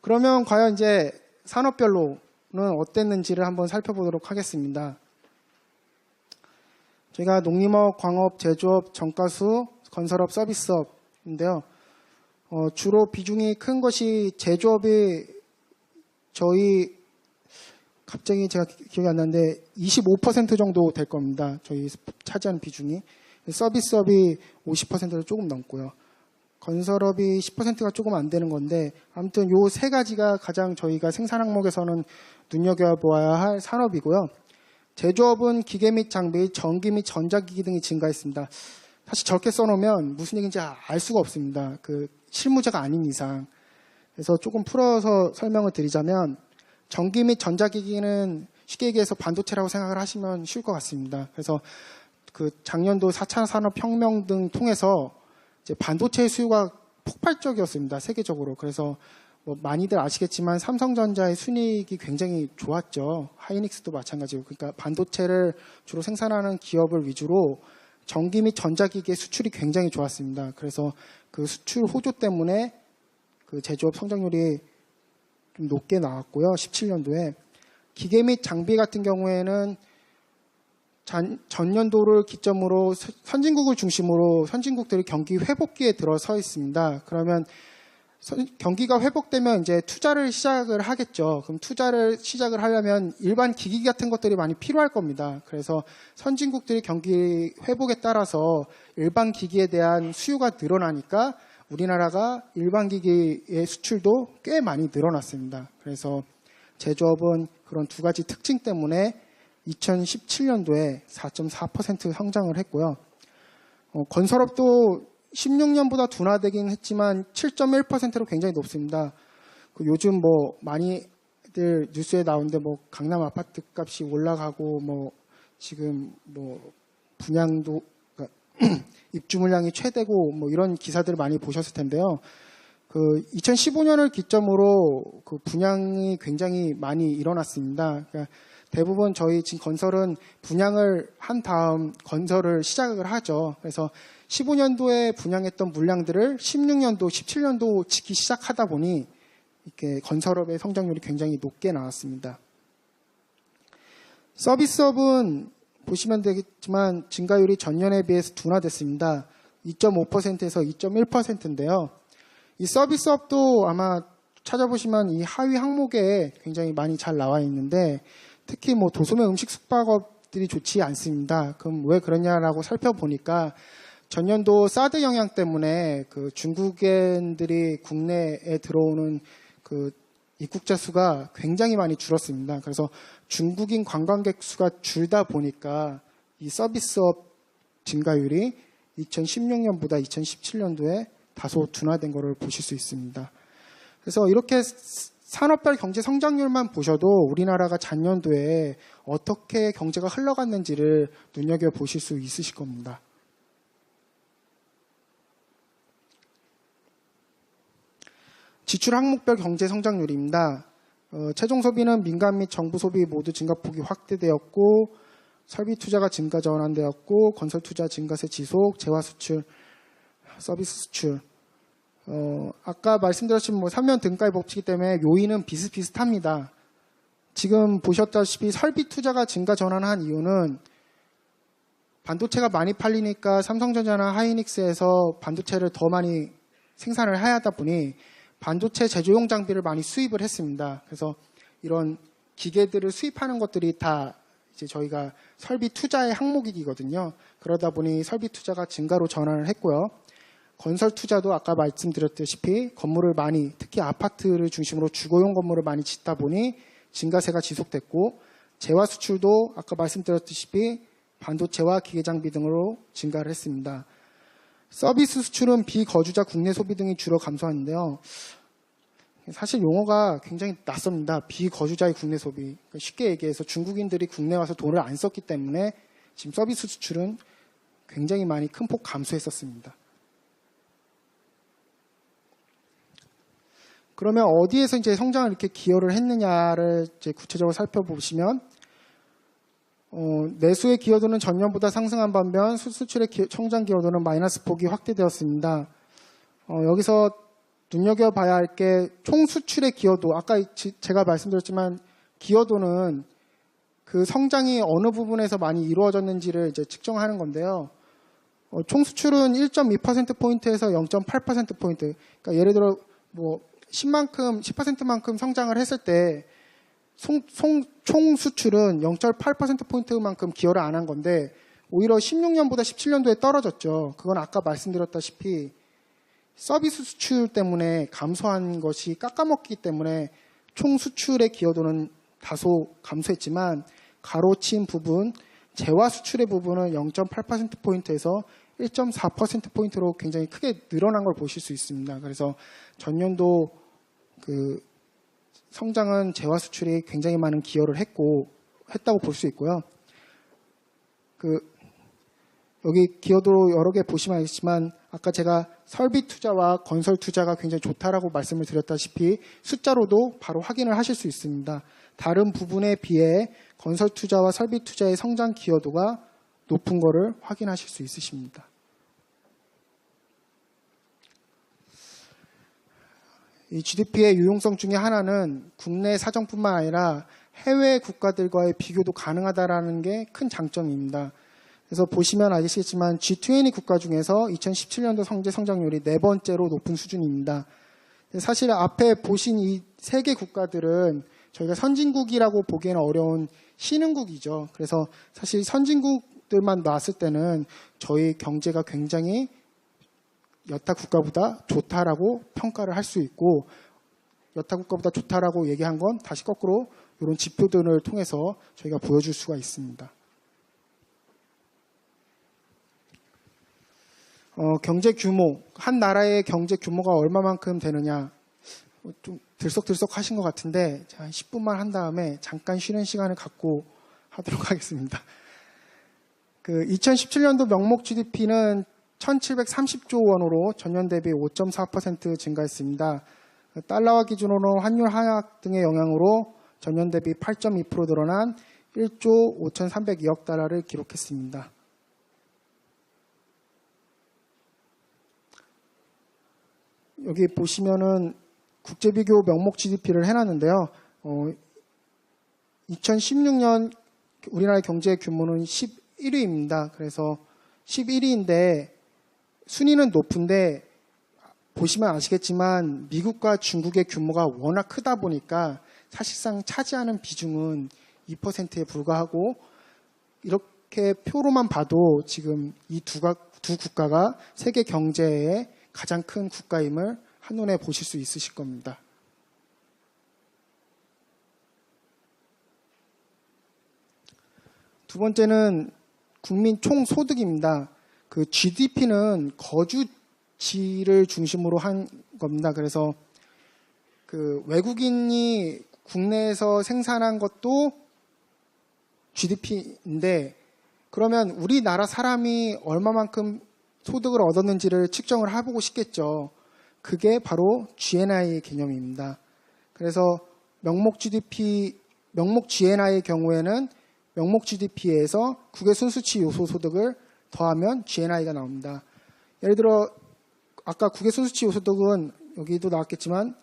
그러면 과연 이제 산업별로는 어땠는지를 한번 살펴보도록 하겠습니다. 저희가 농림업, 광업, 제조업, 정가수, 건설업, 서비스업인데요. 주로 비중이 큰 것이 제조업이 저희 갑자기 제가 기억이 안 나는데 25% 정도 될 겁니다. 저희 차지하는 비중이. 서비스업이 50%를 조금 넘고요. 건설업이 10%가 조금 안 되는 건데 아무튼 요 세 가지가 가장 저희가 생산 항목에서는 눈여겨보아야 할 산업이고요. 제조업은 기계 및 장비, 전기 및 전자기기 등이 증가했습니다. 사실 저렇게 써놓으면 무슨 얘기인지 알 수가 없습니다. 실무자가 아닌 이상. 그래서 조금 풀어서 설명을 드리자면 전기 및 전자기기는 쉽게 얘기해서 반도체라고 생각을 하시면 쉬울 것 같습니다. 그래서 작년도 4차 산업혁명 등 통해서 이제 반도체 수요가 폭발적이었습니다. 세계적으로. 그래서 많이들 아시겠지만 삼성전자의 순이익이 굉장히 좋았죠. 하이닉스도 마찬가지고. 그러니까 반도체를 주로 생산하는 기업을 위주로 전기 및 전자기기의 수출이 굉장히 좋았습니다. 그래서 그 수출 호조 때문에 제조업 성장률이 좀 높게 나왔고요. 17년도에. 기계 및 장비 같은 경우에는 전년도를 기점으로 선진국을 중심으로 선진국들이 경기 회복기에 들어서 있습니다. 그러면 경기가 회복되면 이제 투자를 시작을 하겠죠. 그럼 투자를 시작을 하려면 일반 기기 같은 것들이 많이 필요할 겁니다. 그래서 선진국들이 경기 회복에 따라서 일반 기기에 대한 수요가 늘어나니까 우리나라가 일반 기기의 수출도 꽤 많이 늘어났습니다. 그래서 제조업은 그런 두 가지 특징 때문에 2017년도에 4.4% 성장을 했고요. 건설업도 16년보다 둔화되긴 했지만 7.1%로 굉장히 높습니다. 요즘 많이들 뉴스에 나오는데 강남 아파트 값이 올라가고 지금 분양도 그러니까 입주 물량이 최대고 뭐 이런 기사들을 많이 보셨을 텐데요. 그 2015년을 기점으로 그 분양이 굉장히 많이 일어났습니다. 그러니까 대부분 저희 지금 건설은 분양을 한 다음 건설을 시작을 하죠. 그래서 15년도에 분양했던 물량들을 16년도, 17년도 짓기 시작하다 보니 이렇게 건설업의 성장률이 굉장히 높게 나왔습니다. 서비스업은 보시면 되겠지만 증가율이 전년에 비해서 둔화됐습니다. 2.5%에서 2.1%인데요. 이 서비스업도 아마 찾아보시면 이 하위 항목에 굉장히 많이 잘 나와 있는데 특히 뭐 도소매 음식 숙박업들이 좋지 않습니다. 그럼 왜 그러냐라고 살펴보니까 전년도 사드 영향 때문에 그 중국인들이 국내에 들어오는 그 입국자 수가 굉장히 많이 줄었습니다. 그래서 중국인 관광객 수가 줄다 보니까 이 서비스업 증가율이 2016년보다 2017년도에 다소 둔화된 것을 보실 수 있습니다. 그래서 이렇게 산업별 경제 성장률만 보셔도 우리나라가 작년도에 어떻게 경제가 흘러갔는지를 눈여겨보실 수 있으실 겁니다. 지출 항목별 경제 성장률입니다. 최종 소비는 민간 및 정부 소비 모두 증가폭이 확대되었고 설비 투자가 증가 전환되었고 건설 투자 증가세 지속, 재화 수출, 서비스 수출. 아까 말씀드렸듯이 뭐 3년 등가의 법칙이기 때문에 요인은 비슷비슷합니다. 지금 보셨다시피 설비 투자가 증가 전환한 이유는 반도체가 많이 팔리니까 삼성전자나 하이닉스에서 반도체를 더 많이 생산을 해야 하다 보니 반도체 제조용 장비를 많이 수입을 했습니다. 그래서 이런 기계들을 수입하는 것들이 다 이제 저희가 설비 투자의 항목이거든요. 그러다 보니 설비 투자가 증가로 전환을 했고요. 건설 투자도 아까 말씀드렸다시피 건물을 많이 특히 아파트를 중심으로 주거용 건물을 많이 짓다 보니 증가세가 지속됐고 재화 수출도 아까 말씀드렸다시피 반도체와 기계 장비 등으로 증가를 했습니다. 서비스 수출은 비거주자 국내 소비 등이 주로 감소하는데요. 사실 용어가 굉장히 낯섭니다. 비거주자의 국내 소비. 쉽게 얘기해서 중국인들이 국내 와서 돈을 안 썼기 때문에 지금 서비스 수출은 굉장히 많이 큰 폭 감소했었습니다. 그러면 어디에서 이제 성장을 이렇게 기여를 했느냐를 이제 구체적으로 살펴보시면 내수의 기여도는 전년보다 상승한 반면 수출의 성장 기여도는 마이너스 폭이 확대되었습니다. 여기서 눈여겨봐야 할 게 총 수출의 기여도, 아까 제가 말씀드렸지만 기여도는 그 성장이 어느 부분에서 많이 이루어졌는지를 이제 측정하는 건데요. 총 수출은 1.2%포인트에서 0.8%포인트. 그러니까 예를 들어 뭐 10%만큼 성장을 했을 때 총 수출은 0.8%포인트만큼 기여를 안 한 건데 오히려 16년보다 17년도에 떨어졌죠. 그건 아까 말씀드렸다시피 서비스 수출 때문에 감소한 것이 깎아먹기 때문에 총 수출의 기여도는 다소 감소했지만 가로친 부분, 재화 수출의 부분은 0.8%포인트에서 1.4%포인트로 굉장히 크게 늘어난 걸 보실 수 있습니다. 그래서 전년도 그 성장은 재화 수출이 굉장히 많은 기여를 했다고 볼 수 있고요. 여기 기여도 여러 개 보시면 알겠지만 아까 제가 설비 투자와 건설 투자가 굉장히 좋다라고 말씀을 드렸다시피 숫자로도 바로 확인을 하실 수 있습니다. 다른 부분에 비해 건설 투자와 설비 투자의 성장 기여도가 높은 것을 확인하실 수 있으십니다. 이 GDP의 유용성 중에 하나는 국내 사정뿐만 아니라 해외 국가들과의 비교도 가능하다는 게 큰 장점입니다. 그래서 보시면 아시겠지만 G20 국가 중에서 2017년도 경제 성장률이 4번째로 높은 수준입니다. 사실 앞에 보신 이 3개 국가들은 저희가 선진국이라고 보기에는 어려운 신흥국이죠. 그래서 사실 선진국들만 놨을 때는 저희 경제가 굉장히 여타 국가보다 좋다라고 평가를 할 수 있고 여타 국가보다 좋다라고 얘기한 건 다시 거꾸로 이런 지표들을 통해서 저희가 보여줄 수가 있습니다. 경제 규모, 한 나라의 경제 규모가 얼마만큼 되느냐 좀 들썩들썩 하신 것 같은데 제가 한 10분만 한 다음에 잠깐 쉬는 시간을 갖고 하도록 하겠습니다. 그 2017년도 명목 GDP는 1,730조 원으로 전년 대비 5.4% 증가했습니다. 달러화 기준으로 환율 하락 등의 영향으로 전년 대비 8.2% 늘어난 1조 5,302억 달러를 기록했습니다. 여기 보시면은 국제비교 명목 GDP를 해놨는데요. 2016년 우리나라의 경제 규모는 11위입니다. 그래서 11위인데 순위는 높은데 보시면 아시겠지만 미국과 중국의 규모가 워낙 크다 보니까 사실상 차지하는 비중은 2%에 불과하고 이렇게 표로만 봐도 지금 이 두 국가가 세계 경제의 가장 큰 국가임을 한눈에 보실 수 있으실 겁니다. 두 번째는 국민 총소득입니다. 그 GDP는 거주지를 중심으로 한 겁니다. 그래서 그 외국인이 국내에서 생산한 것도 GDP인데 그러면 우리나라 사람이 얼마만큼 소득을 얻었는지를 측정을 해보고 싶겠죠. 그게 바로 GNI 개념입니다. 그래서 명목 GNI의 경우에는 명목 GDP에서 국외 순수치 요소 소득을 더하면 GNI가 나옵니다. 예를 들어 아까 국외 순수치 요소 소득은 여기도 나왔겠지만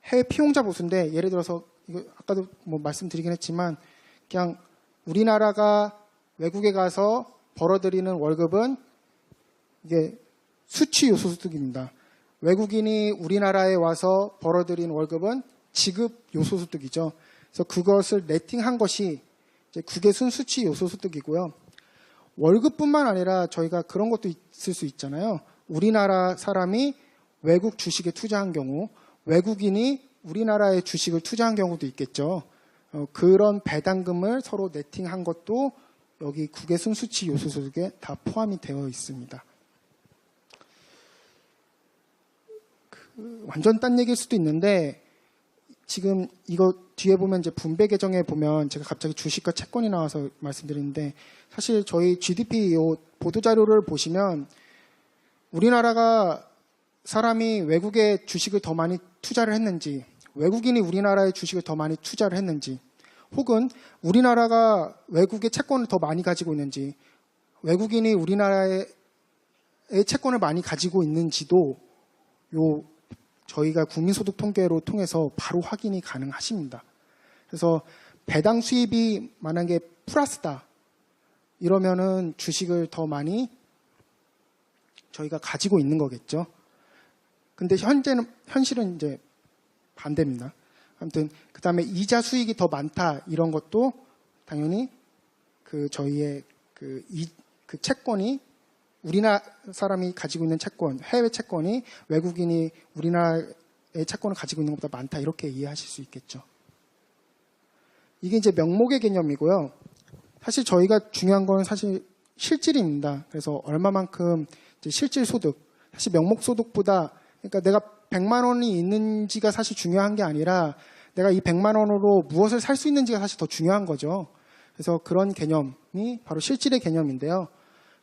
해외 피용자 보수인데 예를 들어서 이거 아까도 뭐 말씀드리긴 했지만 그냥 우리나라가 외국에 가서 벌어들이는 월급은 이게 수치 요소 소득입니다. 외국인이 우리나라에 와서 벌어들인 월급은 지급 요소 소득이죠. 그래서 그것을 네팅한 것이 이제 국외 순수치 요소 소득이고요. 월급뿐만 아니라 저희가 그런 것도 있을 수 있잖아요. 우리나라 사람이 외국 주식에 투자한 경우, 외국인이 우리나라의 주식을 투자한 경우도 있겠죠. 그런 배당금을 서로 네팅한 것도 여기 국외 순수치 요소 소득에 다 포함이 되어 있습니다. 완전 딴 얘기일 수도 있는데 지금 이거 뒤에 보면 이제 분배 계정에 보면 제가 갑자기 주식과 채권이 나와서 말씀드리는데 사실 저희 GDP 보도 자료를 보시면 우리나라가 사람이 외국에 주식을 더 많이 투자를 했는지 외국인이 우리나라의 주식을 더 많이 투자를 했는지 혹은 우리나라가 외국의 채권을 더 많이 가지고 있는지 외국인이 우리나라의 채권을 많이 가지고 있는지도 저희가 국민소득 통계로 통해서 바로 확인이 가능하십니다. 그래서 배당 수입이 만약에 플러스다 이러면은 주식을 더 많이 저희가 가지고 있는 거겠죠. 근데 현실은 이제 반대입니다. 아무튼 그 다음에 이자 수익이 더 많다 이런 것도 당연히 그 저희의 그 채권이 우리나라 사람이 가지고 있는 채권, 해외 채권이 외국인이 우리나라의 채권을 가지고 있는 것보다 많다 이렇게 이해하실 수 있겠죠. 이게 이제 명목의 개념이고요. 사실 저희가 중요한 건 사실 실질입니다. 그래서 얼마만큼 이제 실질 소득, 사실 명목 소득보다 그러니까 내가 100만 원이 있는지가 사실 중요한 게 아니라 내가 이 100만 원으로 무엇을 살 수 있는지가 사실 더 중요한 거죠. 그래서 그런 개념이 바로 실질의 개념인데요.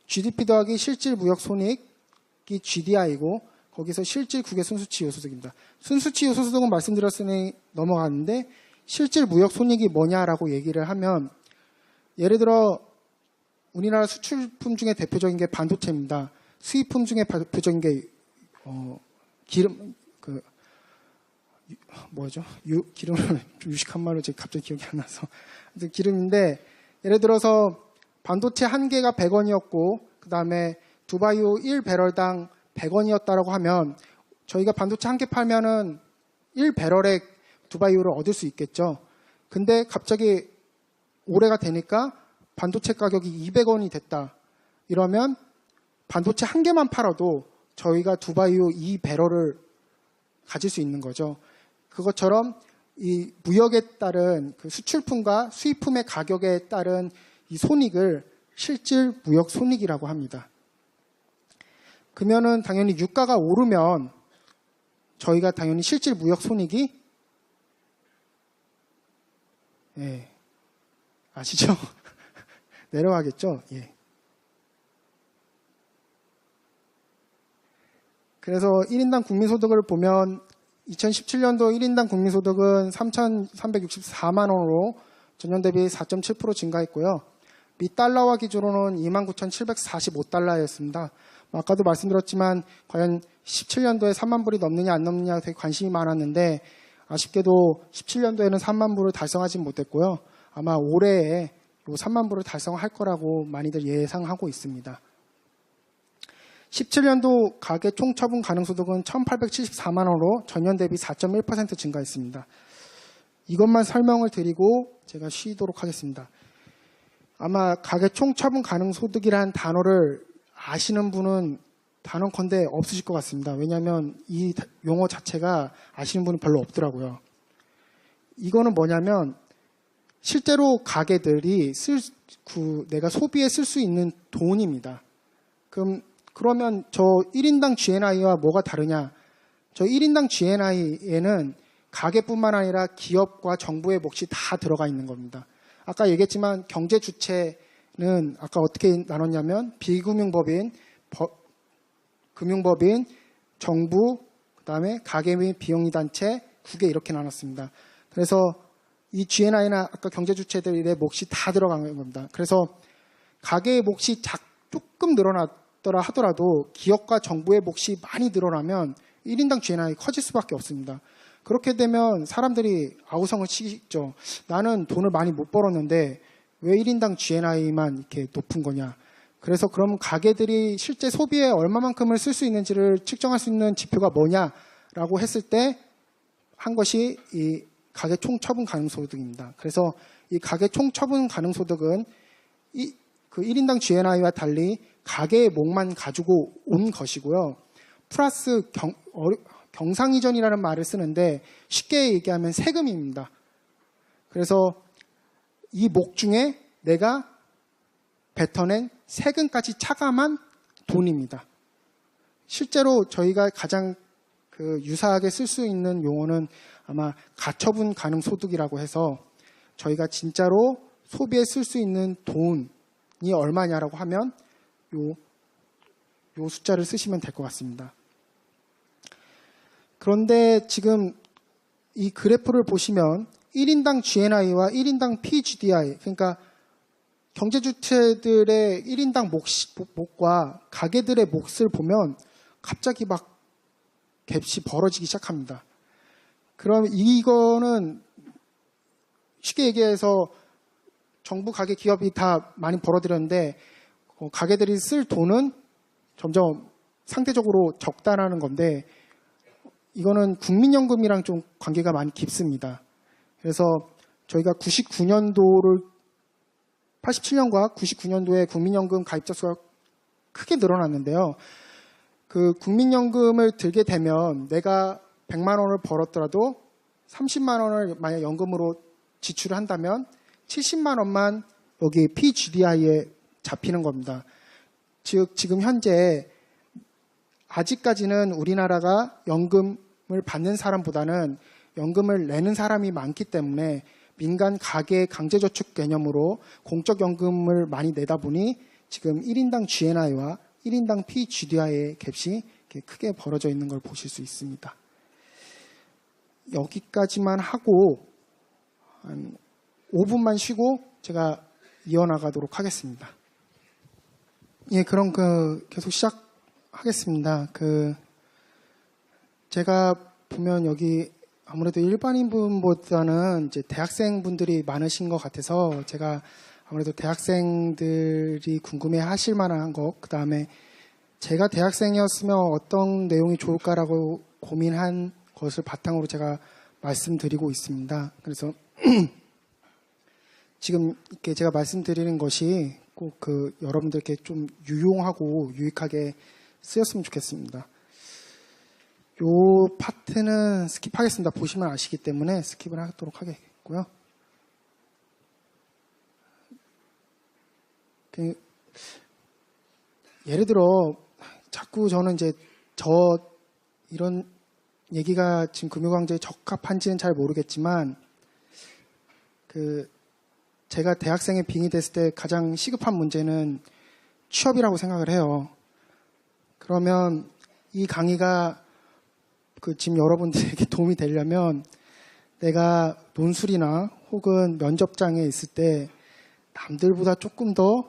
GDP 더하기 실질 무역 손익이 GDI고 거기서 실질 국외 순수치 요소득입니다. 순수치 요소득은 말씀드렸으니 넘어가는데 실질 무역 손익이 뭐냐라고 얘기를 하면 예를 들어 우리나라 수출품 중에 대표적인 게 반도체입니다. 수입품 중에 대표적인 게 기름 기름을 유식한 말로 제가 갑자기 기억이 안 나서 기름인데 예를 들어서 반도체 한 개가 100원이었고 그 다음에 두바이오 1배럴당 100원이었다라고 하면 저희가 반도체 한 개 팔면은 1배럴의 두바이오를 얻을 수 있겠죠. 근데 갑자기 올해가 되니까 반도체 가격이 200원이 됐다. 이러면 반도체 한 개만 팔아도 저희가 두바이오 2배럴을 가질 수 있는 거죠. 그것처럼 이 무역에 따른 그 수출품과 수입품의 가격에 따른 이 손익을 실질 무역 손익이라고 합니다. 그러면은 당연히 유가가 오르면 저희가 당연히 실질 무역 손익이 아시죠? 내려가겠죠? 예. 그래서 1인당 국민소득을 보면 2017년도 1인당 국민소득은 3,364만 원으로 전년 대비 4.7% 증가했고요. 미 달러화 기준으로는 29,745달러였습니다. 아까도 말씀드렸지만 과연 17년도에 3만 불이 넘느냐 안 넘느냐 되게 관심이 많았는데 아쉽게도 17년도에는 3만 불을 달성하지 못했고요. 아마 올해에 3만 불을 달성할 거라고 많이들 예상하고 있습니다. 17년도 가계 총처분 가능소득은 1,874만 원으로 전년 대비 4.1% 증가했습니다. 이것만 설명을 드리고 제가 쉬도록 하겠습니다. 아마 가계 총처분 가능소득이라는 단어를 아시는 분은 단언컨대 없으실 것 같습니다. 왜냐하면 이 용어 자체가 아시는 분이 별로 없더라고요. 이거는 뭐냐면 실제로 가게들이 내가 소비에 쓸 수 있는 돈입니다. 그러면 저 1인당 GNI와 뭐가 다르냐? 저 1인당 GNI에는 가게뿐만 아니라 기업과 정부의 몫이 다 들어가 있는 겁니다. 아까 얘기했지만 경제 주체는 아까 어떻게 나눴냐면 비금융법인, 금융법인, 정부, 그다음에 가계 및 비영리단체, 국외 이렇게 나눴습니다. 그래서 이 GNI나 아까 경제 주체들의 몫이 다 들어가는 겁니다. 그래서 가계의 몫이 조금 늘어났더라 하더라도 기업과 정부의 몫이 많이 늘어나면 1인당 GNI 커질 수밖에 없습니다. 그렇게 되면 사람들이 아우성을 치죠. 나는 돈을 많이 못 벌었는데 왜 1인당 GNI만 이렇게 높은 거냐. 그래서 그럼 가게들이 실제 소비에 얼마만큼을 쓸 수 있는지를 측정할 수 있는 지표가 뭐냐라고 했을 때 한 것이 이 가계 총처분 가능소득입니다. 그래서 이 가계 총처분 가능소득은 그 1인당 GNI와 달리 가계의 몫만 가지고 온 것이고요. 플러스 경상이전이라는 말을 쓰는데 쉽게 얘기하면 세금입니다. 그래서 이 몫 중에 내가 뱉어낸 세금까지 차감한 돈입니다. 실제로 저희가 가장 유사하게 쓸 수 있는 용어는 아마 가처분 가능 소득이라고 해서 저희가 진짜로 소비에 쓸 수 있는 돈이 얼마냐라고 하면 요 숫자를 쓰시면 될 것 같습니다. 그런데 지금 이 그래프를 보시면 1인당 GNI와 1인당 PGDI, 그러니까 경제주체들의 1인당 몫과 가게들의 몫을 보면 갑자기 막 갭이 벌어지기 시작합니다. 그럼 이거는 쉽게 얘기해서 정부, 가게, 기업이 다 많이 벌어들였는데 가게들이 쓸 돈은 점점 상대적으로 적다라는 건데 이거는 국민연금이랑 좀 관계가 많이 깊습니다. 그래서 저희가 87년과 99년도에 국민연금 가입자 수가 크게 늘어났는데요. 그 국민연금을 들게 되면 내가 100만 원을 벌었더라도 30만 원을 만약 연금으로 지출을 한다면 70만 원만 여기 PGDI에 잡히는 겁니다. 즉 지금 현재 아직까지는 우리나라가 연금을 받는 사람보다는 연금을 내는 사람이 많기 때문에 민간 가계 강제저축 개념으로 공적연금을 많이 내다 보니 지금 1인당 GNI와 1인당 PGDI의 갭이 크게 벌어져 있는 걸 보실 수 있습니다. 여기까지만 하고 한 5분만 쉬고 제가 이어나가도록 하겠습니다. 예, 그럼 계속 시작하겠습니다. 제가 보면 여기 아무래도 일반인분보다는 이제 대학생분들이 많으신 것 같아서 제가 아무래도 대학생들이 궁금해하실 만한 것, 그 다음에 제가 대학생이었으면 어떤 내용이 좋을까라고 고민한 것을 바탕으로 제가 말씀드리고 있습니다. 그래서 지금 이렇게 제가 말씀드리는 것이 꼭 여러분들께 좀 유용하고 유익하게 쓰였으면 좋겠습니다. 요 파트는 스킵하겠습니다. 보시면 아시기 때문에 스킵을 하도록 하겠고요. 예를 들어 자꾸 저는 이제 이런 얘기가 지금 금융강좌에 적합한지는 잘 모르겠지만 제가 대학생에 빙의 됐을 때 가장 시급한 문제는 취업이라고 생각을 해요. 그러면 이 강의가 지금 여러분들에게 도움이 되려면 내가 논술이나 혹은 면접장에 있을 때 남들보다 조금 더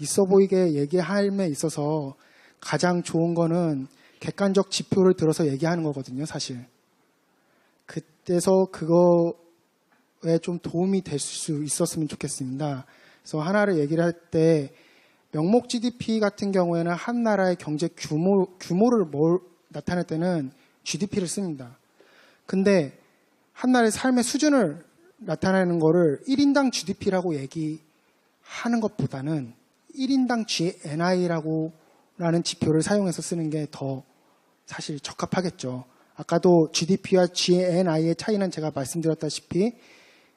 있어 보이게 얘기함에 있어서 가장 좋은 거는 객관적 지표를 들어서 얘기하는 거거든요, 사실. 그때서 그거에 좀 도움이 될 수 있었으면 좋겠습니다. 그래서 하나를 얘기를 할 때 명목 GDP 같은 경우에는 한 나라의 경제 규모를 나타낼 때는 GDP를 씁니다. 근데 한 나라의 삶의 수준을 나타내는 거를 1인당 GDP라고 얘기하는 것보다는 1인당 GNI라고 라는 지표를 사용해서 쓰는 게 더 사실 적합하겠죠. 아까도 GDP와 GNI의 차이는 제가 말씀드렸다시피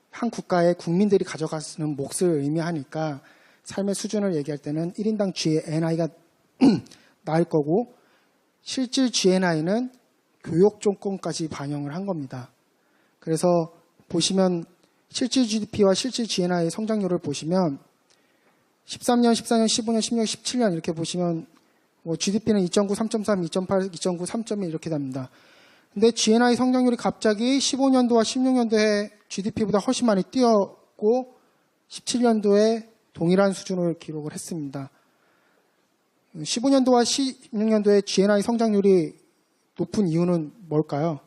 한 국가의 국민들이 가져가는 몫을 의미하니까 삶의 수준을 얘기할 때는 1인당 GNI가 나을 거고 실질 GNI는 교육 조건까지 반영을 한 겁니다. 그래서 보시면 실질 GDP와 실질 GNI의 성장률을 보시면 13년, 14년, 15년, 16년, 17년 이렇게 보시면 GDP는 2.9, 3.3, 2.8, 2.9, 3.1 이렇게 됩니다. 근데 GNI 성장률이 갑자기 15년도와 16년도에 GDP보다 훨씬 많이 뛰었고 17년도에 동일한 수준을 기록을 했습니다. 15년도와 16년도에 GNI 성장률이 높은 이유는 뭘까요?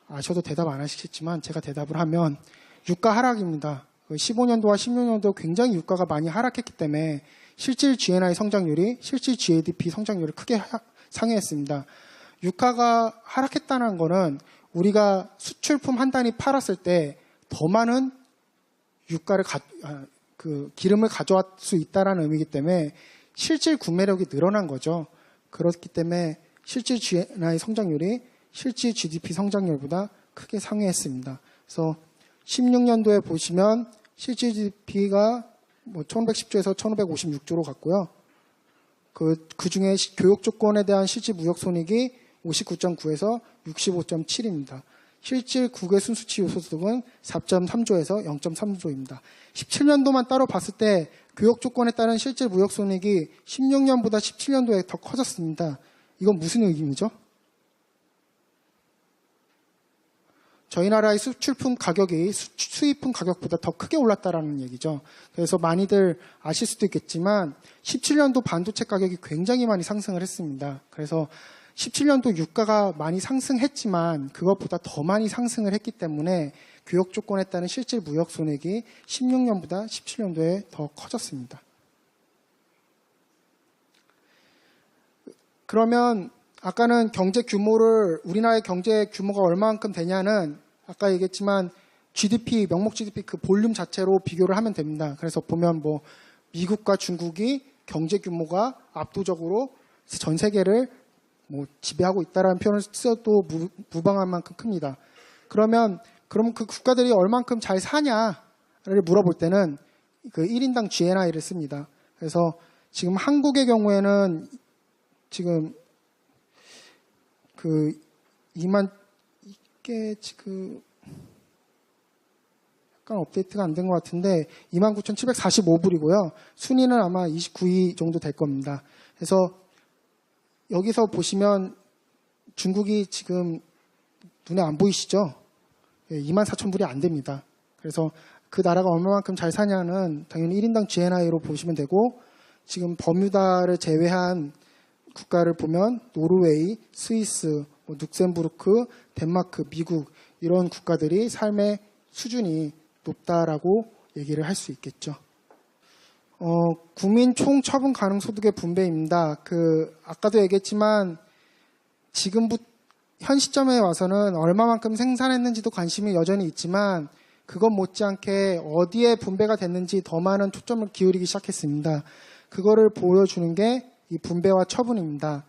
아셔도 대답 안 하시겠지만 제가 대답을 하면 유가 하락입니다. 15년도와 16년도 굉장히 유가가 많이 하락했기 때문에 실질 GNI 성장률이 실질 GDP 성장률을 크게 상회했습니다. 유가가 하락했다는 것은 우리가 수출품 한 단위 팔았을 때 더 많은 기름을 가져올 수 있다는 의미이기 때문에 실질 구매력이 늘어난 거죠. 그렇기 때문에 실질 GNI 성장률이 실질 GDP 성장률보다 크게 상회했습니다. 그래서 16년도에 보시면 실질 GDP가 1510조에서 1556조로 갔고요. 그 중에 교육 조건에 대한 실질 무역 손익이 59.9에서 65.7입니다. 실질 국외 순수치 요소득은 4.3조에서 0.3조입니다. 17년도만 따로 봤을 때 교육 조건에 따른 실질 무역 손익이 16년보다 17년도에 더 커졌습니다. 이건 무슨 의미죠? 저희 나라의 수출품 가격이 수입품 가격보다 더 크게 올랐다라는 얘기죠. 그래서 많이들 아실 수도 있겠지만 17년도 반도체 가격이 굉장히 많이 상승을 했습니다. 그래서 17년도 유가가 많이 상승했지만 그것보다 더 많이 상승을 했기 때문에 교역 조건에 따른 실질 무역 손익이 16년보다 17년도에 더 커졌습니다. 그러면 아까는 경제 규모를 우리나라의 경제 규모가 얼마만큼 되냐는 아까 얘기했지만 GDP, 명목 GDP 그 볼륨 자체로 비교를 하면 됩니다. 그래서 보면 미국과 중국이 경제 규모가 압도적으로 전 세계를 지배하고 있다라는 표현을 써도 무방할 만큼 큽니다. 그럼 그 국가들이 얼만큼 잘 사냐를 물어볼 때는 그 1인당 GNI를 씁니다. 그래서 지금 한국의 경우에는 지금 이게 지금 약간 업데이트가 안 된 것 같은데 29,745불이고요. 순위는 아마 29위 정도 될 겁니다. 그래서 여기서 보시면 중국이 지금 눈에 안 보이시죠? 24,000불이 안 됩니다. 그래서 그 나라가 얼마만큼 잘 사냐는 당연히 1인당 GNI로 보시면 되고 지금 버뮤다를 제외한 국가를 보면 노르웨이, 스위스, 룩셈부르크, 덴마크, 미국 이런 국가들이 삶의 수준이 높다라고 얘기를 할 수 있겠죠. 국민 총 처분 가능 소득의 분배입니다. 아까도 얘기했지만 현 시점에 와서는 얼마만큼 생산했는지도 관심이 여전히 있지만 그것 못지않게 어디에 분배가 됐는지 더 많은 초점을 기울이기 시작했습니다. 그거를 보여주는 게 이 분배와 처분입니다.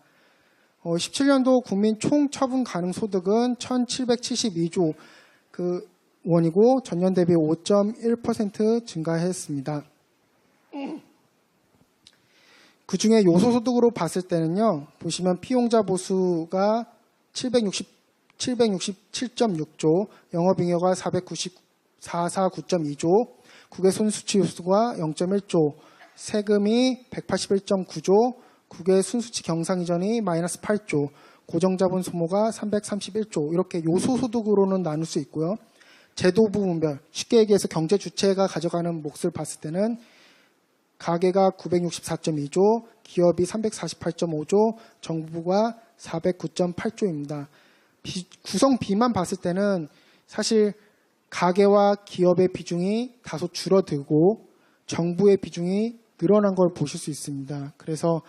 17년도 국민 총 처분 가능 소득은 1,772조 원이고 전년 대비 5.1% 증가했습니다. 그 중에 요소소득으로 봤을 때는요, 보시면 피용자 보수가 767.6조, 영업잉여가 449.2조, 국외 손수치 요소가 0.1조, 세금이 181.9조, 국외 순수치 경상 이전이 마이너스 8조, 고정자본 소모가 331조 이렇게 요소소득으로는 나눌 수 있고요. 제도부 분별, 쉽게 얘기해서 경제 주체가 가져가는 몫을 봤을 때는 가계가 964.2조, 기업이 348.5조, 정부가 409.8조입니다. 구성 B만 봤을 때는 사실 가계와 기업의 비중이 다소 줄어들고 정부의 비중이 늘어난 걸 보실 수 있습니다. 그래서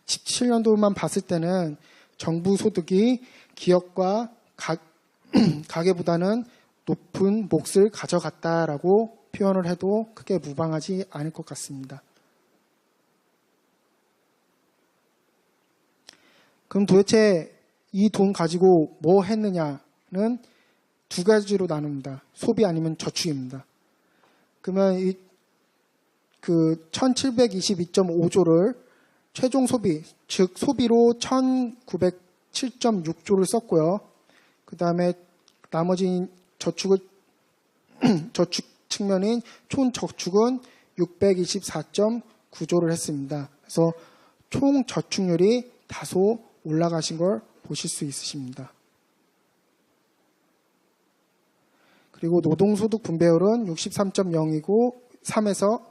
17년도만 봤을 때는 정부 소득이 기업과 가계보다는 높은 몫을 가져갔다라고 표현을 해도 크게 무방하지 않을 것 같습니다. 그럼 도대체 이 돈 가지고 뭐 했느냐는 두 가지로 나눕니다. 소비 아니면 저축입니다. 그러면 그 1722.5조를 최종 소비, 즉 소비로 1907.6조를 썼고요. 그 다음에 나머지 저축 측면인 총 저축은 624.9조를 했습니다. 그래서 총 저축률이 다소 올라가신 걸 보실 수 있으십니다. 그리고 노동소득 분배율은 63.0이고 3에서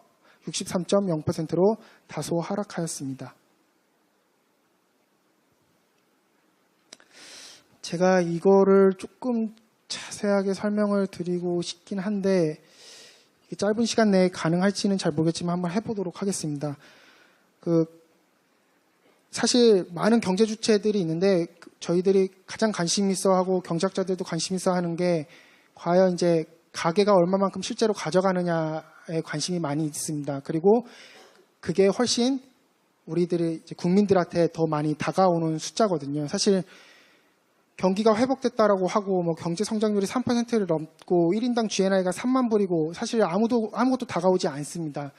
63.0%로 다소 하락하였습니다. 제가 이거를 조금 자세하게 설명을 드리고 싶긴 한데 짧은 시간 내에 가능할지는 잘 모르겠지만 한번 해보도록 하겠습니다. 사실 많은 경제 주체들이 있는데 저희들이 가장 관심 있어 하고 경제학자들도 관심 있어 하는 게 과연 이제 가계가 얼마만큼 실제로 가져가느냐에 관심이 많이 있습니다. 그리고 그게 훨씬 우리들이 이제 국민들한테 더 많이 다가오는 숫자거든요. 사실 경기가 회복됐다라고 하고 뭐 경제 성장률이 3%를 넘고 1인당 GNI가 3만 불이고 사실 아무것도 다가오지 않습니다.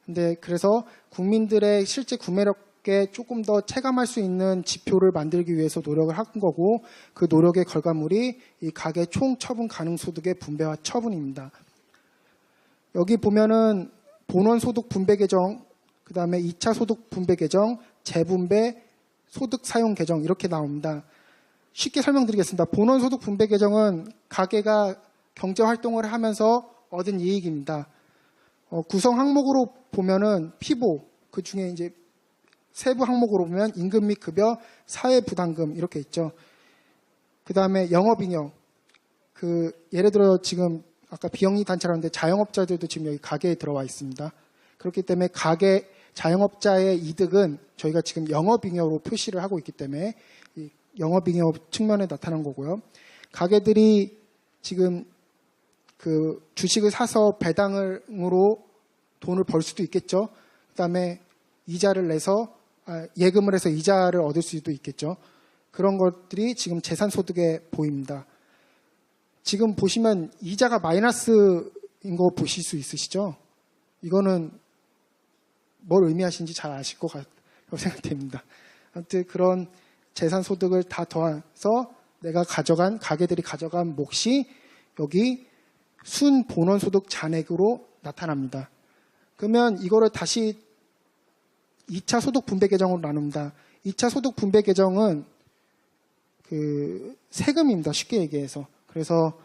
근데 그래서 국민들의 실제 구매력에 조금 더 체감할 수 있는 지표를 만들기 위해서 노력을 한 거고 그 노력의 결과물이 이 가계 총 처분 가능 소득의 분배와 처분입니다. 여기 보면은 본원 소득 분배 개정, 그 다음에 2차 소득 분배 개정, 재분배 소득 사용 개정 이렇게 나옵니다. 쉽게 설명드리겠습니다. 본원 소득 분배 개정은 가계가 경제 활동을 하면서 얻은 이익입니다. 구성 항목으로 보면은 피보, 그 중에 이제 세부 항목으로 보면 임금 및 급여, 사회 부담금 이렇게 있죠. 그 다음에 영업잉여, 예를 들어 지금 아까 비영리 단체라는데 자영업자들도 지금 여기 가계에 들어와 있습니다. 그렇기 때문에 가계 자영업자의 이득은 저희가 지금 영업잉여로 표시를 하고 있기 때문에 이 영업잉여 측면에 나타난 거고요. 가게들이 지금 그 주식을 사서 배당으로 돈을 벌 수도 있겠죠. 그다음에 이자를 내서 예금을 해서 이자를 얻을 수도 있겠죠. 그런 것들이 지금 재산소득에 보입니다. 지금 보시면 이자가 마이너스인 거 보실 수 있으시죠? 이거는 뭘 의미하시는지 잘 아실 것 같다고 생각됩니다. 아무튼 그런 재산소득을 다 더해서 내가 가게들이 가져간 몫이 여기 순본원소득 잔액으로 나타납니다. 그러면 이거를 다시 2차 소득 분배 개정으로 나눕니다. 2차 소득 분배 개정은 세금입니다. 쉽게 얘기해서. 그래서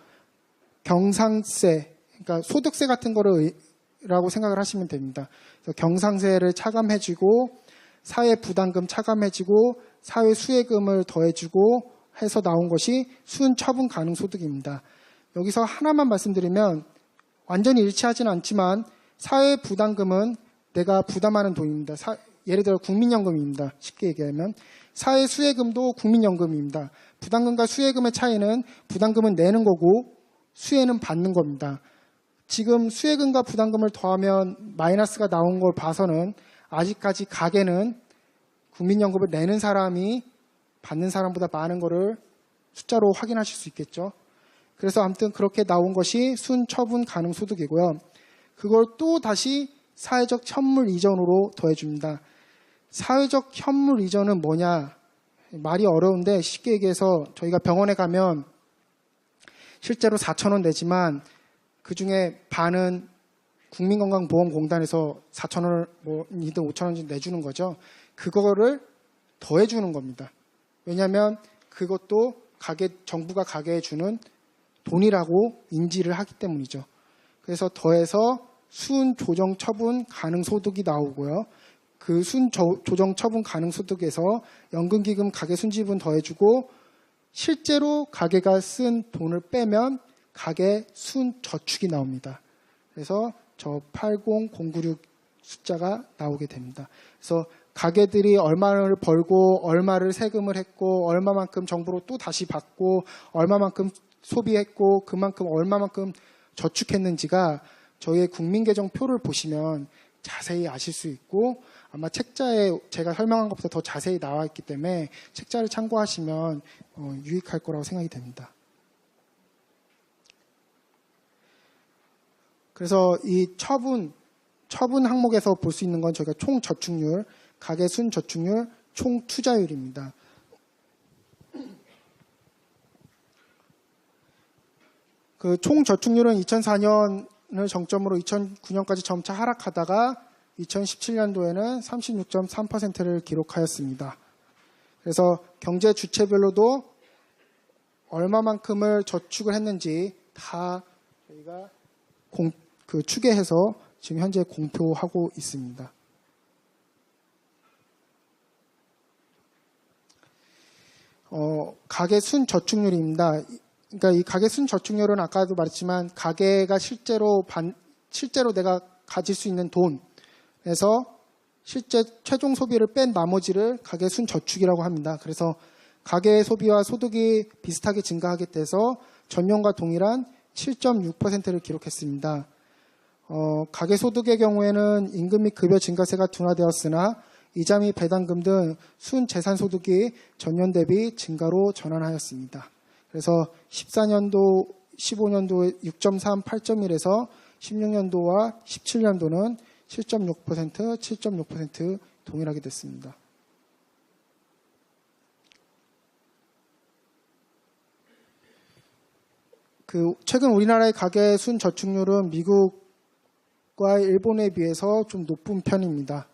경상세, 그러니까 소득세 같은 거라고 생각을 하시면 됩니다. 그래서 경상세를 차감해주고 사회 부담금 차감해주고 사회 수혜금을 더해주고 해서 나온 것이 순처분 가능 소득입니다. 여기서 하나만 말씀드리면 완전히 일치하지는 않지만 사회 부담금은 내가 부담하는 돈입니다. 예를 들어 국민연금입니다. 쉽게 얘기하면 사회 수혜금도 국민연금입니다. 부담금과 수혜금의 차이는 부담금은 내는 거고 수혜는 받는 겁니다. 지금 수혜금과 부담금을 더하면 마이너스가 나온 걸 봐서는 아직까지 가계는 국민연금을 내는 사람이 받는 사람보다 많은 거를 숫자로 확인하실 수 있겠죠. 그래서 아무튼 그렇게 나온 것이 순처분 가능 소득이고요. 그걸 또 다시 사회적 현물 이전으로 더해줍니다. 사회적 현물 이전은 뭐냐? 말이 어려운데 쉽게 얘기해서 저희가 병원에 가면 실제로 4,000원 내지만 그중에 반은 국민건강보험공단에서 4,000원을 뭐이든 5,000원씩 내주는 거죠. 그거를 더해주는 겁니다. 왜냐하면 그것도 정부가 가게에 주는 돈이라고 인지를 하기 때문이죠. 그래서 더해서 순조정 처분 가능 소득이 나오고요. 그 순조정 처분 가능 소득에서 연금기금 가계 순지분 더해주고 실제로 가게가 쓴 돈을 빼면 가계 순저축이 나옵니다. 그래서 저 80096 숫자가 나오게 됩니다. 그래서 가게들이 얼마를 벌고 얼마를 세금을 했고 얼마만큼 정부로 또 다시 받고 얼마만큼 소비했고 그만큼 얼마만큼 저축했는지가 저희의 국민계정표를 보시면 자세히 아실 수 있고 아마 책자에 제가 설명한 것보다 더 자세히 나와 있기 때문에 책자를 참고하시면 유익할 거라고 생각이 됩니다. 그래서 이 처분 항목에서 볼 수 있는 건 저희가 총 저축률, 가계 순저축률, 총 투자율입니다. 그 총 저축률은 2004년을 정점으로 2009년까지 점차 하락하다가 2017년도에는 36.3%를 기록하였습니다. 그래서 경제 주체별로도 얼마만큼을 저축을 했는지 다 저희가 추계해서 지금 현재 공표하고 있습니다. 가계 순저축률입니다. 그러니까 이 가계 순저축률은 아까도 말했지만 가계가 실제로 내가 가질 수 있는 돈에서 실제 최종 소비를 뺀 나머지를 가계 순저축이라고 합니다. 그래서 가계의 소비와 소득이 비슷하게 증가하게 돼서 전년과 동일한 7.6%를 기록했습니다. 가계 소득의 경우에는 임금 및 급여 증가세가 둔화되었으나 이자 및 배당금 등 순재산 소득이 전년 대비 증가로 전환하였습니다. 그래서 14년도, 15년도에 6.3, 8.1에서 16년도와 17년도는 7.6%, 7.6% 동일하게 됐습니다. 최근 우리나라의 가계 순저축률은 미국과 일본에 비해서 좀 높은 편입니다.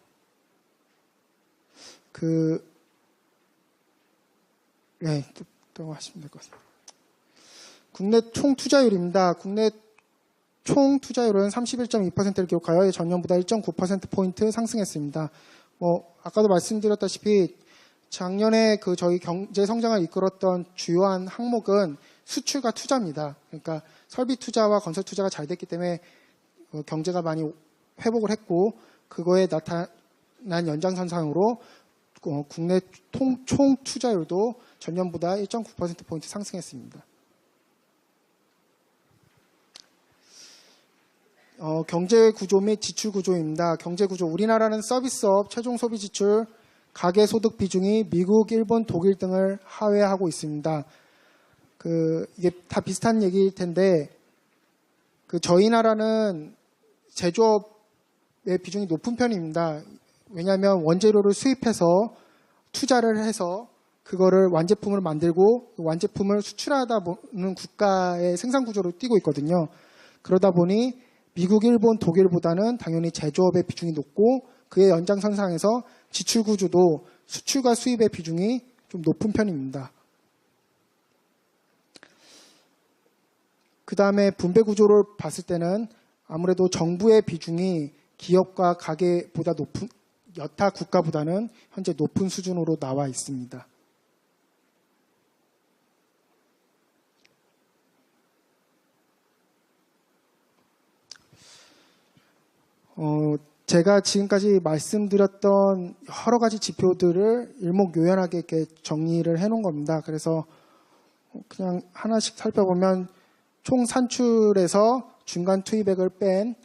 또 하시면 될 것 같습니다. 국내 총 투자율입니다. 국내 총 투자율은 31.2%를 기록하여 전년보다 1.9%포인트 상승했습니다. 아까도 말씀드렸다시피 작년에 저희 경제 성장을 이끌었던 주요한 항목은 수출과 투자입니다. 그러니까 설비 투자와 건설 투자가 잘 됐기 때문에 경제가 많이 회복을 했고 그거에 나타난 연장선상으로 국내 총 투자율도 전년보다 1.9%포인트 상승했습니다. 경제 구조 및 지출 구조입니다. 경제 구조. 우리나라는 서비스업, 최종 소비 지출, 가계 소득 비중이 미국, 일본, 독일 등을 하회하고 있습니다. 이게 다 비슷한 얘기일 텐데, 저희 나라는 제조업의 비중이 높은 편입니다. 왜냐하면 원재료를 수입해서 투자를 해서 그거를 완제품을 만들고 완제품을 수출하다 보는 국가의 생산 구조로 뛰고 있거든요. 그러다 보니 미국, 일본, 독일보다는 당연히 제조업의 비중이 높고 그의 연장선상에서 지출 구조도 수출과 수입의 비중이 좀 높은 편입니다. 그 다음에 분배 구조를 봤을 때는 아무래도 정부의 비중이 기업과 가계보다 여타 국가보다는 현재 높은 수준으로 나와 있습니다. 제가 지금까지 말씀드렸던 여러 가지 지표들을 일목요연하게 이렇게 정리를 해놓은 겁니다. 그래서 그냥 하나씩 살펴보면 총 산출에서 중간 투입액을 뺀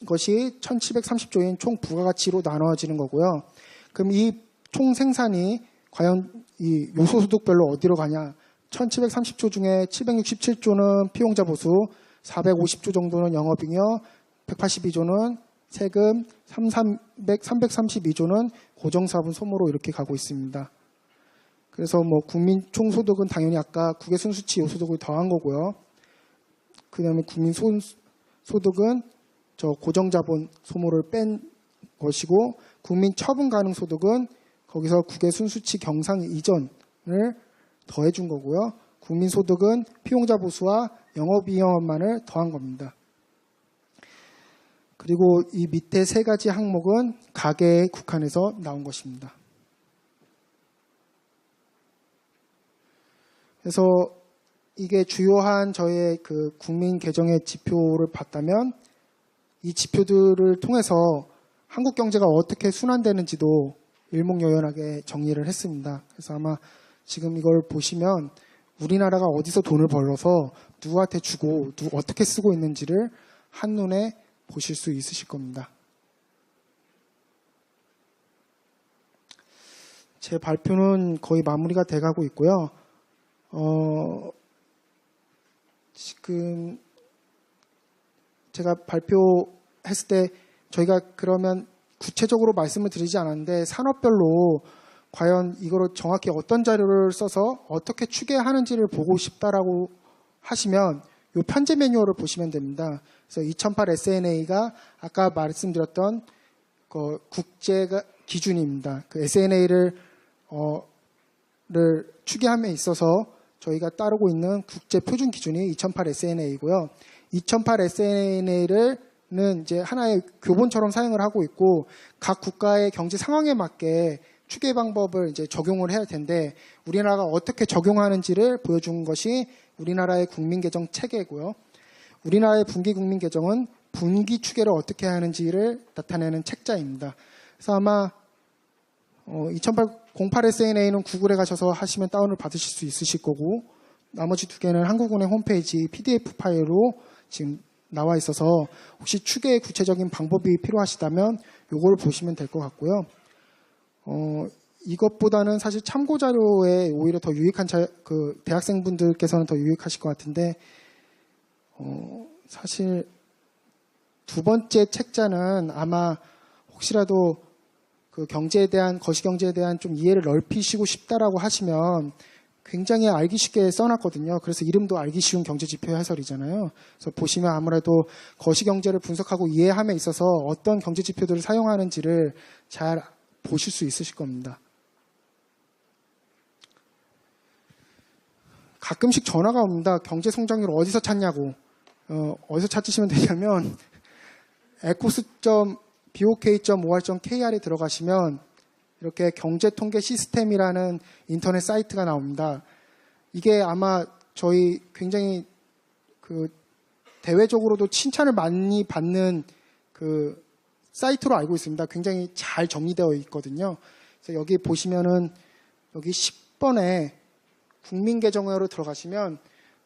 것이 1730조인 총 부가가치로 나눠지는 거고요. 그럼 이 총 생산이 과연 이 요소소득별로 어디로 가냐? 1730조 중에 767조는 피용자 보수, 450조 정도는 영업잉여, 182조는 세금, 332조는 고정사분 소모로 이렇게 가고 있습니다. 그래서 국민 총소득은 당연히 아까 국외순수치 요소득을 더한 거고요. 그 다음에 국민 소득은 저 고정자본 소모를 뺀 것이고, 국민 처분 가능 소득은 거기서 국외 순수치 경상 이전을 더해준 거고요. 국민 소득은 피용자 보수와 영업이익만을 더한 겁니다. 그리고 이 밑에 세 가지 항목은 가계에 국한해서 나온 것입니다. 그래서 이게 주요한 저의 그 국민 개정의 지표를 봤다면 이 지표들을 통해서 한국 경제가 어떻게 순환되는지도 일목요연하게 정리를 했습니다. 그래서 아마 지금 이걸 보시면 우리나라가 어디서 돈을 벌어서 누구한테 주고 어떻게 쓰고 있는지를 한눈에 보실 수 있으실 겁니다. 제 발표는 거의 마무리가 돼가고 있고요. 지금 제가 발표했을 때 저희가 그러면 구체적으로 말씀을 드리지 않았는데 산업별로 과연 이거를 정확히 어떤 자료를 써서 어떻게 추계하는지를 보고 싶다라고 하시면 이 편제 매뉴얼을 보시면 됩니다. 그래서 2008 SNA가 아까 말씀드렸던 그 국제 기준입니다. 그 SNA를 추계함에 있어서 저희가 따르고 있는 국제 표준 기준이 2008 SNA이고요. 2008 SNA를 이제 하나의 교본처럼 사용을 하고 있고 각 국가의 경제 상황에 맞게 추계 방법을 이제 적용을 해야 할 텐데 우리나라가 어떻게 적용하는지를 보여준 것이 우리나라의 국민개정 체계고요. 우리나라의 분기 국민개정은 분기 추계를 어떻게 하는지를 나타내는 책자입니다. 그래서 아마 2008 SNA는 구글에 가셔서 하시면 다운을 받으실 수 있으실 거고 나머지 두 개는 한국은행 홈페이지 PDF 파일로 지금 나와 있어서 혹시 추계의 구체적인 방법이 필요하시다면 이걸 보시면 될 것 같고요. 이것보다는 사실 참고 자료에 오히려 더 유익한 그 대학생분들께서는 더 유익하실 것 같은데 사실 두 번째 책자는 아마 혹시라도 그 경제에 대한 거시경제에 대한 좀 이해를 넓히시고 싶다라고 하시면 굉장히 알기 쉽게 써놨거든요. 그래서 이름도 알기 쉬운 경제지표 해설이잖아요. 그래서 보시면 아무래도 거시경제를 분석하고 이해함에 있어서 어떤 경제지표들을 사용하는지를 잘 보실 수 있으실 겁니다. 가끔씩 전화가 옵니다. 경제 성장률 어디서 찾냐고. 어디서 찾으시면 되냐면 ecos.bok.or.kr에 들어가시면 이렇게 경제통계 시스템이라는 인터넷 사이트가 나옵니다. 이게 아마 저희 굉장히 그 대외적으로도 칭찬을 많이 받는 그 사이트로 알고 있습니다. 굉장히 잘 정리되어 있거든요. 그래서 여기 보시면은 여기 10번에 국민계정으로 들어가시면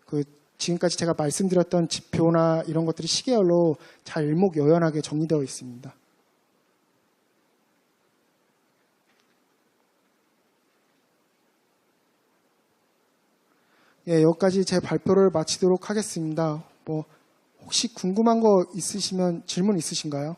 그 지금까지 제가 말씀드렸던 지표나 이런 것들이 시계열로 잘 일목요연하게 정리되어 있습니다. 예, 여기까지 제 발표를 마치도록 하겠습니다. 혹시 궁금한 거 있으시면 질문 있으신가요?